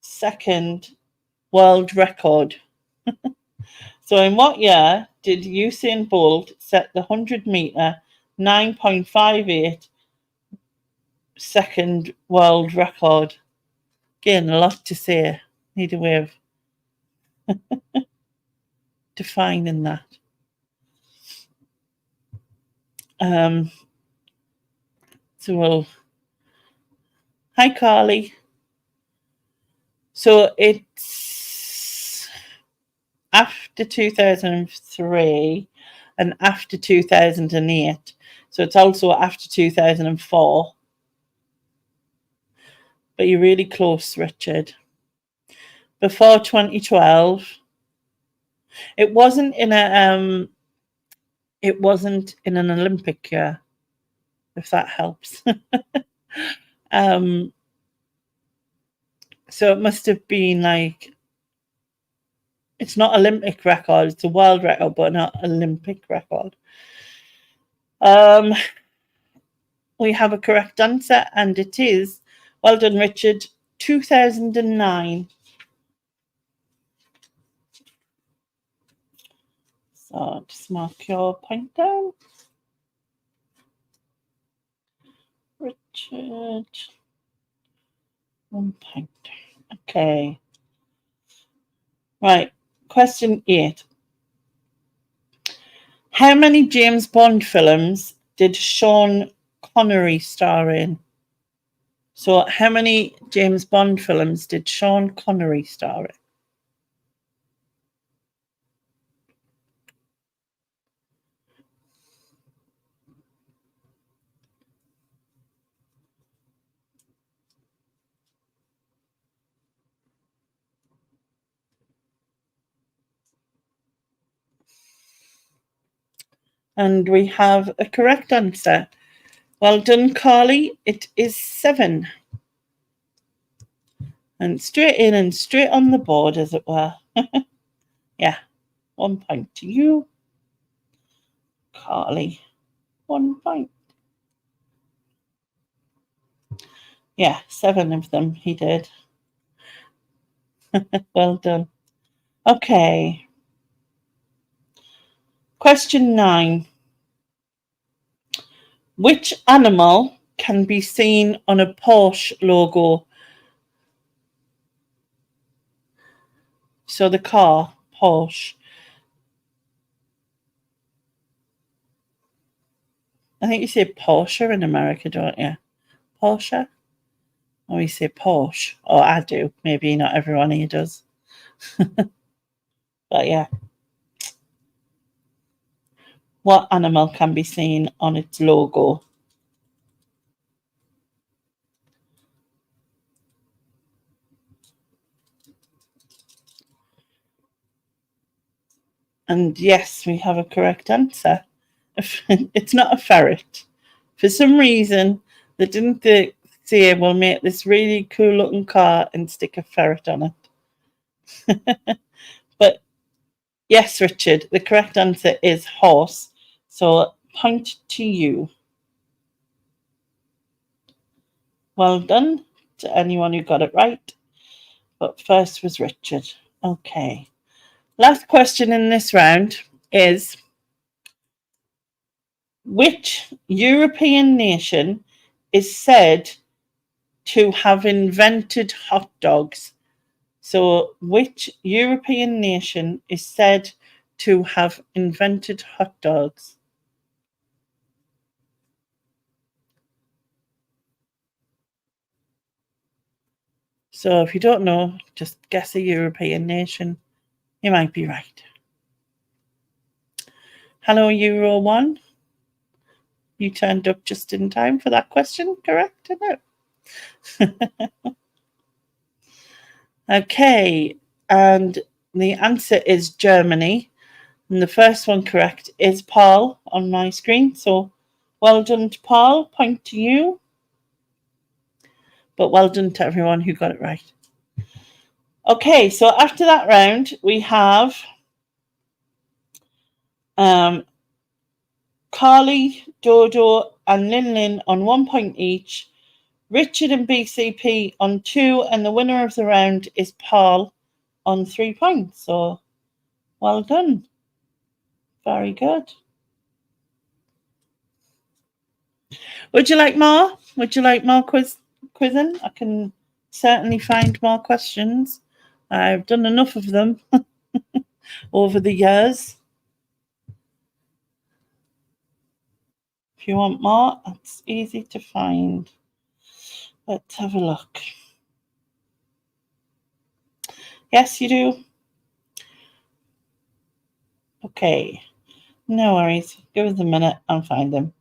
Speaker 1: second world record? So in what year did Usain Bolt set the 100-meter 9.58 second world record? Again, a lot to say. Need a way of defining that. So we'll. Hi, Carly. So it's after 2003 and after 2008. So it's also after 2004. But you're really close, Richard. Before 2012. It wasn't in an Olympic year, if that helps. So it must have been like, it's not Olympic record, it's a world record, but not Olympic record. We have a correct answer, and it is, well done, Richard, 2009. So just mark your point down. Richard, 1 point. Okay. Right. Question 8. How many James Bond films did Sean Connery star in? So how many James Bond films did Sean Connery star in? And we have a correct answer. Well done, Carly. It is 7. And straight in and straight on the board, as it were. Yeah, 1 point to you, Carly. 1 point. Yeah, 7 of them he did. Well done. Okay. Question 9. Which animal can be seen on a Porsche logo? So the car, Porsche. I think you say Porsche in America, don't you? Porsche? Or you say Porsche. Or I do. Maybe not everyone here does. But yeah. What animal can be seen on its logo? And yes, we have a correct answer. It's not a ferret. For some reason, they didn't say, we'll make this really cool looking car and stick a ferret on it. But yes, Richard, the correct answer is horse. So point to you. Well done to anyone who got it right. But first was Richard. Okay. Last question in this round is, which European nation is said to have invented hot dogs? So, which European nation is said to have invented hot dogs? So, if you don't know, just guess a European nation. You might be right. Hello, Euro 1. You turned up just in time for that question, correct? No. Okay, and the answer is Germany. And the first one correct is Paul on my screen. So well done to Paul. Point to you. But well done to everyone who got it right. Okay, so after that round, we have Carly, Dodo, and Lin Lin on 1 point each. Richard and BCP on 2, and the winner of the round is Paul on 3 points. So well done. Very good. Would you like more? Would you like more quizzing? I can certainly find more questions. I've done enough of them over the years. If you want more, it's easy to find. Let's have a look. Yes, you do. Okay. No worries. Give us a minute and find them.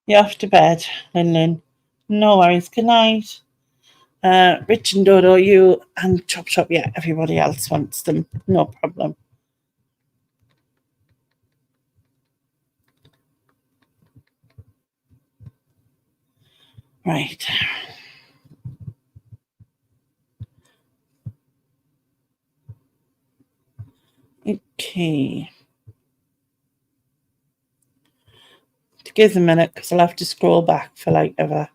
Speaker 1: You're off to bed, Lin Lin. No worries. Good night. Rich and Dodo, you and Chop Chop, yeah, everybody else wants them. No problem. Right. Okay. Give us a minute because I'll have to scroll back for like ever.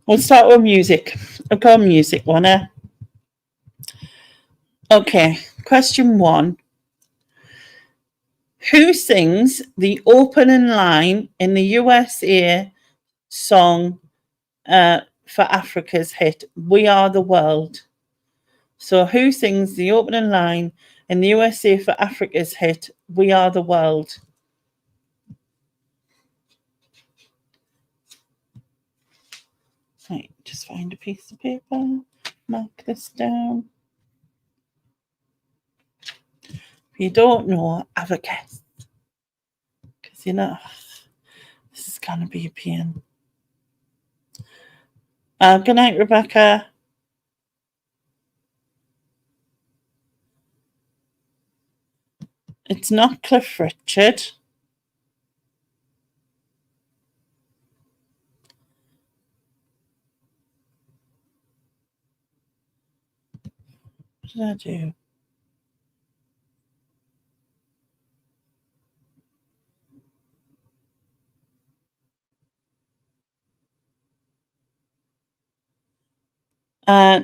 Speaker 1: We'll start with music. I've got a music one, eh? Okay, question 1. Who sings the opening line in the USA song for Africa's hit, We Are the World? So who sings the opening line in the USA for Africa's hit, We Are the World? Right, just find a piece of paper, mark this down. If you don't know, have a guess. Because you know, this is going to be a pain. Good night, Rebecca. It's not Cliff Richard. What did I do?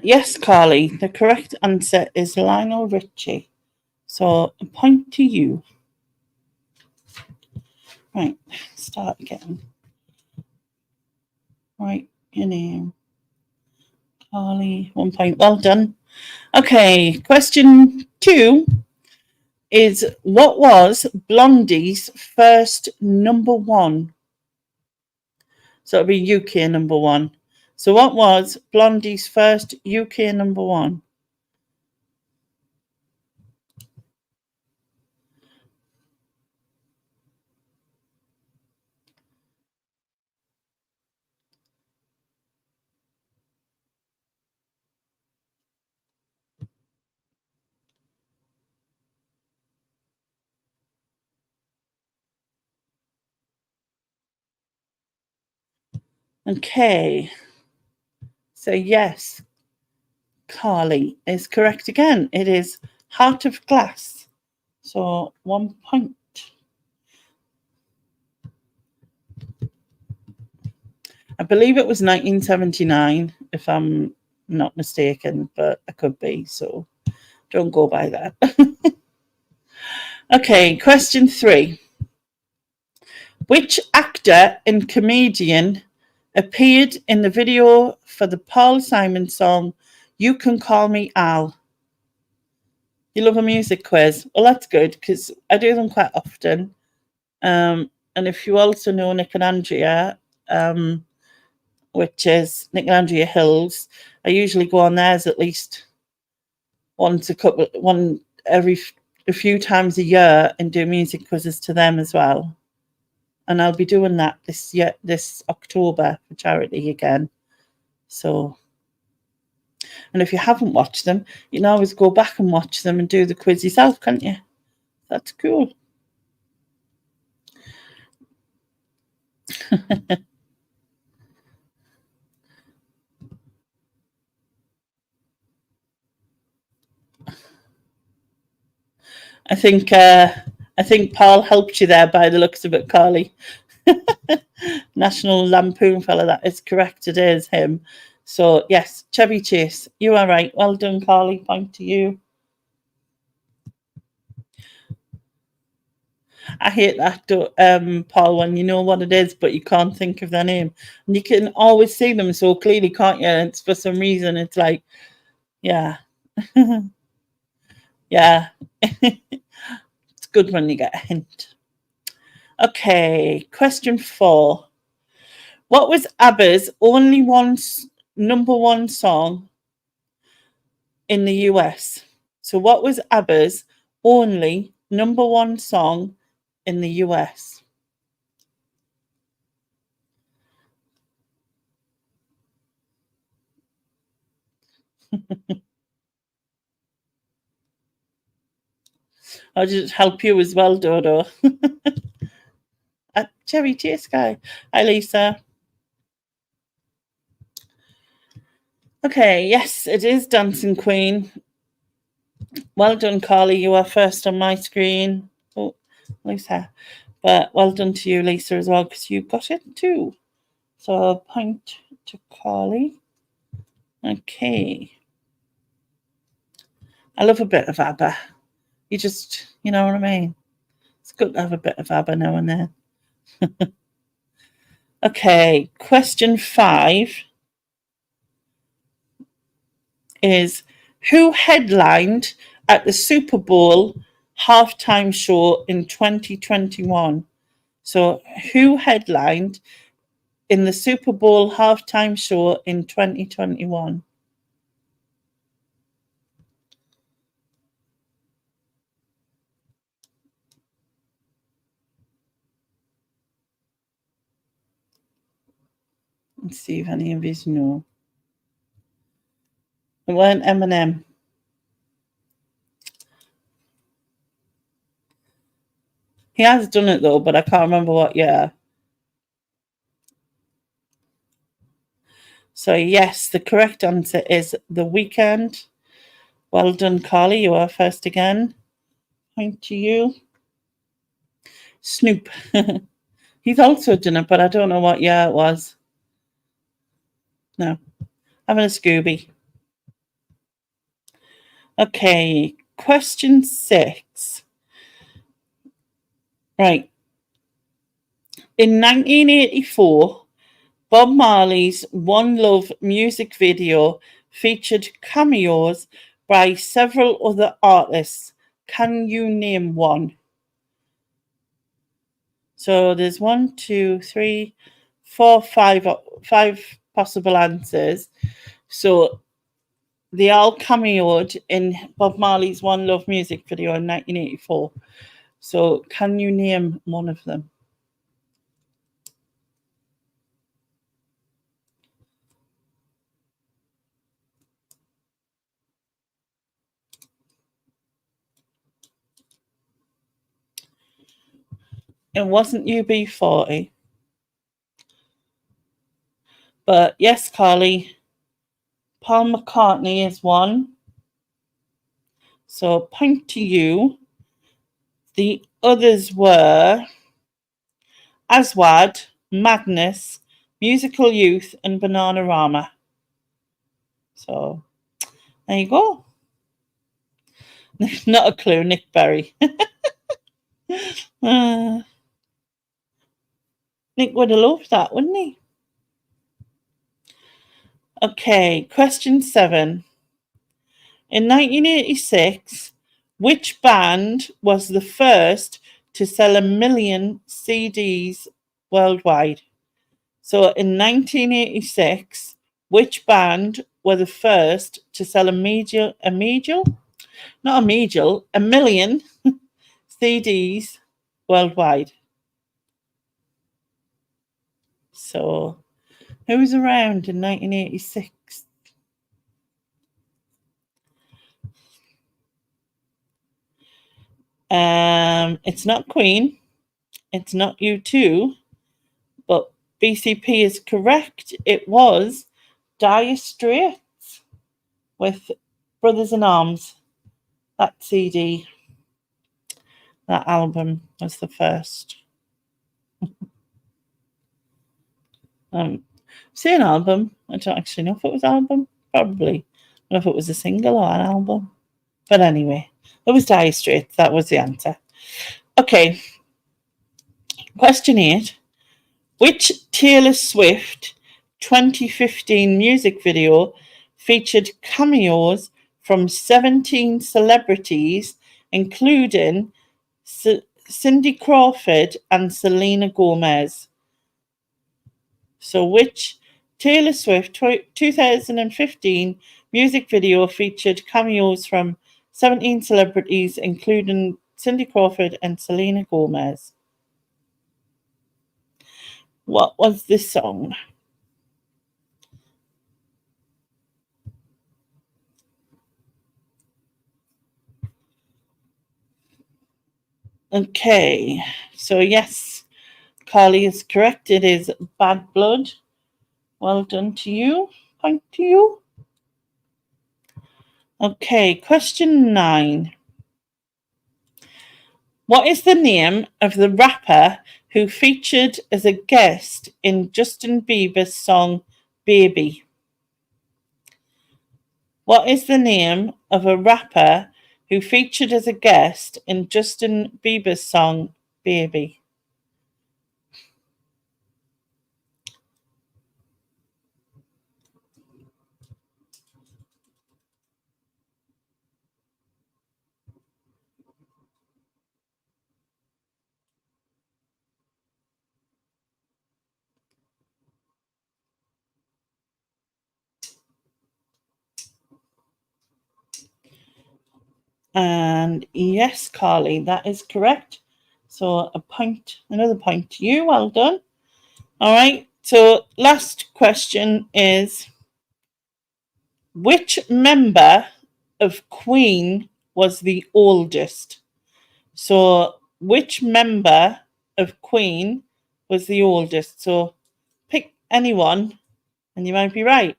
Speaker 1: Yes, Carly, the correct answer is Lionel Richie. So a point to you. Right, start again. Right, your name. Carly, 1 point. Well done. Okay, question 2 is what was Blondie's first number one? So it'll be UK number one. So what was Blondie's first UK number one? Okay. So yes, Carly is correct again. It is Heart of Glass. So 1 point. I believe it was 1979, if I'm not mistaken, but I could be, so don't go by that. Okay, question 3. Which actor and comedian appeared in the video for the Paul Simon song You Can Call Me Al? You love a music quiz? Well, that's good because I do them quite often. And if you also know Nick and Andrea, which is Nick and Andrea Hills, I usually go on theirs at least a few times a year and do music quizzes to them as well. And I'll be doing that this October for charity again. So, and if you haven't watched them, you can always go back and watch them and do the quiz yourself, can't you? That's cool. I think Paul helped you there by the looks of it, Carly. National Lampoon fella, that is correct. It is him. So yes, Chevy Chase, you are right. Well done, Carly. Point to you. I hate that, Paul, when you know what it is, but you can't think of their name. And you can always see them so clearly, can't you? It's for some reason, it's like, yeah. Yeah. It's good when you get a hint. Okay, question 4. What was ABBA's only number one song in the US? So what was ABBA's only number one song in the US? I'll just help you as well, Dodo. Cherry Chase guy. Hi, Lisa. Okay, yes, it is Dancing Queen. Well done, Carly. You are first on my screen. Oh, Lisa. But well done to you, Lisa, as well, because you got it too. So a point to Carly. Okay. I love a bit of ABBA. You know what I mean? It's good to have a bit of ABBA now and then. Okay, question 5 is who headlined at the Super Bowl halftime show in 2021? So who headlined in the Super Bowl halftime show in 2021? Let's see if any of you know. It weren't Eminem. He has done it though, but I can't remember what year. So yes, the correct answer is The Weeknd. Well done, Carly. You are first again. Point to you. Snoop. He's also done it, but I don't know what year it was. No. Having a Scooby. Okay, question 6. Right. In 1984, Bob Marley's One Love music video featured cameos by several other artists. Can you name one? So there's 1, 2, 3, 4, 5 possible answers. So they all cameoed in Bob Marley's One Love music video in 1984. So can you name one of them? It wasn't UB40. But yes, Carly, Paul McCartney is one. So point to you. The others were Aswad, Magnus, Musical Youth, and Bananarama. So there you go. Not a clue, Nick Berry. Nick would have loved that, wouldn't he? Okay, question 7. In 1986, which band was the first to sell 1 million CDs worldwide? So in 1986, which band were the first to sell a million CDs worldwide? So who was around in 1986? It's not Queen. It's not U2, but BCP is correct. It was Dire Straits with Brothers in Arms. That CD, that album was the first. Say an album. I don't actually know if it was an album. Probably. I don't know if it was a single or an album. But anyway, it was Dire Straits. That was the answer. Okay. Question 8. Which Taylor Swift 2015 music video featured cameos from 17 celebrities, including Cindy Crawford and Selena Gomez? So which Taylor Swift 2015 music video featured cameos from 17 celebrities, including Cindy Crawford and Selena Gomez? What was this song? Okay, so yes, Carly is correct. It is Bad Blood. Well done to you. Point to you. Okay, question 9. What is the name of the rapper who featured as a guest in Justin Bieber's song Baby? What is the name of a rapper who featured as a guest in Justin Bieber's song Baby? And yes, Carly, that is correct. So another point to you. Well done. All right. So last question is, which member of Queen was the oldest? So which member of Queen was the oldest? So pick anyone and you might be right.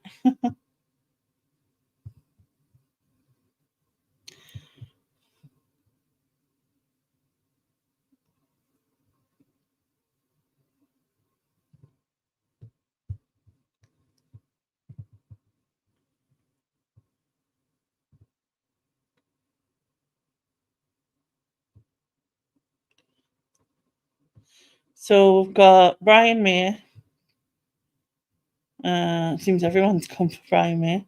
Speaker 1: So we've got Brian May. Seems everyone's come for Brian May.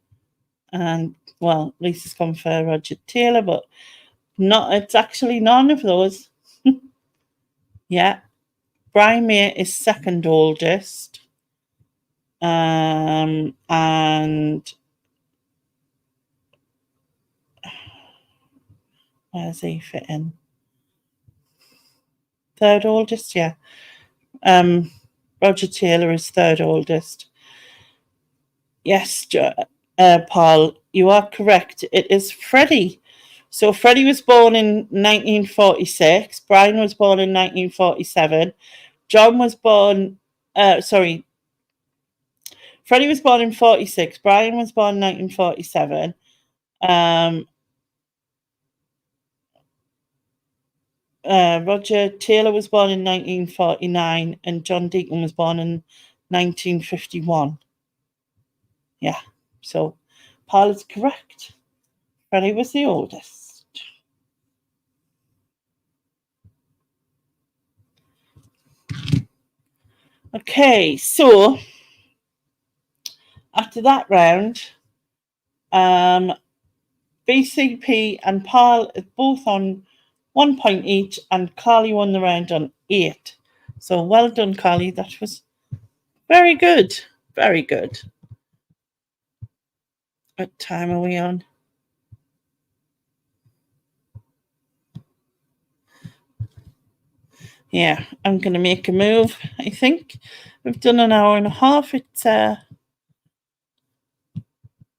Speaker 1: And well, Lisa's come for Roger Taylor, but it's actually none of those. Yeah. Brian May is second oldest. And where does he fit in? Third oldest, yeah. Roger Taylor is third oldest. Yes, Paul, you are correct. It is Freddie. So Freddie was born in 1946. Brian was born in 1947. John was born. Sorry, Freddie was born in 46. Brian was born in 1947. Roger Taylor was born in 1949, and John Deacon was born in 1951. Yeah, so Paul is correct. Freddie was the oldest. Okay, so after that round, BCP and Paul are both on 1 point each, and Carly won the round on 8. So well done, Carly. That was very good. Very good. What time are we on? Yeah, I'm going to make a move, I think. We've done an hour and a half. It's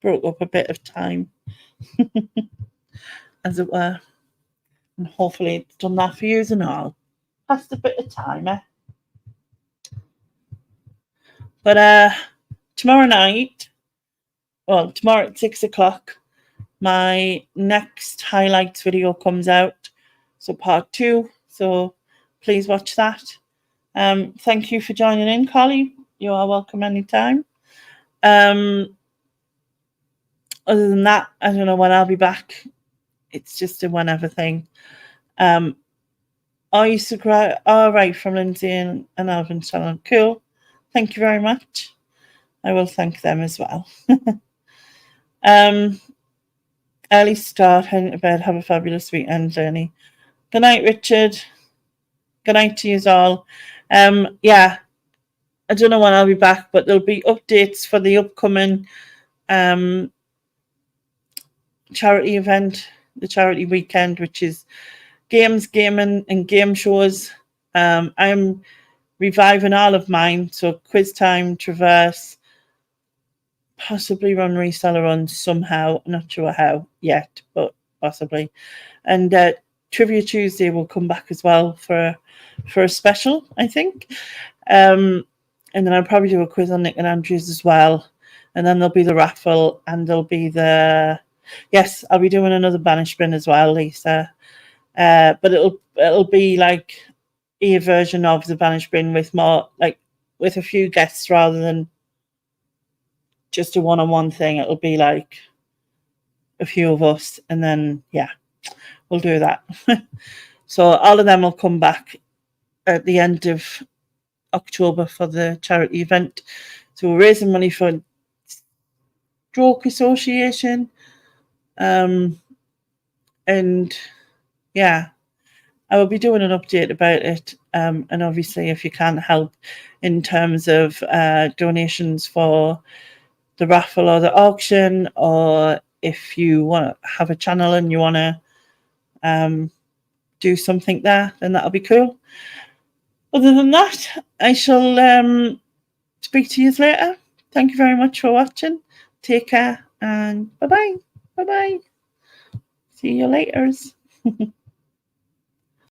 Speaker 1: broke up a bit of time, as it were. And hopefully it's done that for you and all. Passed a bit of time, eh? But tomorrow night, well, tomorrow at 6 o'clock, my next highlights video comes out. So part 2. So please watch that. Thank you for joining in, Carly. You are welcome anytime. Other than that, I don't know when I'll be back. It's just a whenever thing. Are you subscribed? All right, from Lindsay and Alvin channel. Cool. Thank you very much. I will thank them as well. Early start, heading to bed. Have a fabulous weekend journey. Good night, Richard. Good night to you all. Yeah, I don't know when I'll be back, but there'll be updates for the upcoming charity event, the charity weekend, which is games, gaming, and game shows. I'm reviving all of mine, so quiz time, traverse, possibly run reseller runs somehow. Not sure how yet, but possibly. And Trivia Tuesday will come back as well for a special, I think. And then I'll probably do a quiz on Nick and Andrews as well. And then there'll be the raffle, and there'll be yes, I'll be doing another Banish bin as well, Lisa. But it'll be like a version of the Banish bin with more, like, with a few guests rather than just a one-on-one thing. It'll be like a few of us, and then yeah, we'll do that. So all of them will come back at the end of October for the charity event. So we're raising money for Stroke Association. And yeah, I will be doing an update about it. And obviously, if you can help in terms of donations for the raffle or the auction, or if you want to have a channel and you want to do something there, then that'll be cool. Other than that, I shall speak to you later. Thank you very much for watching. Take care and bye bye. Bye bye. See you later.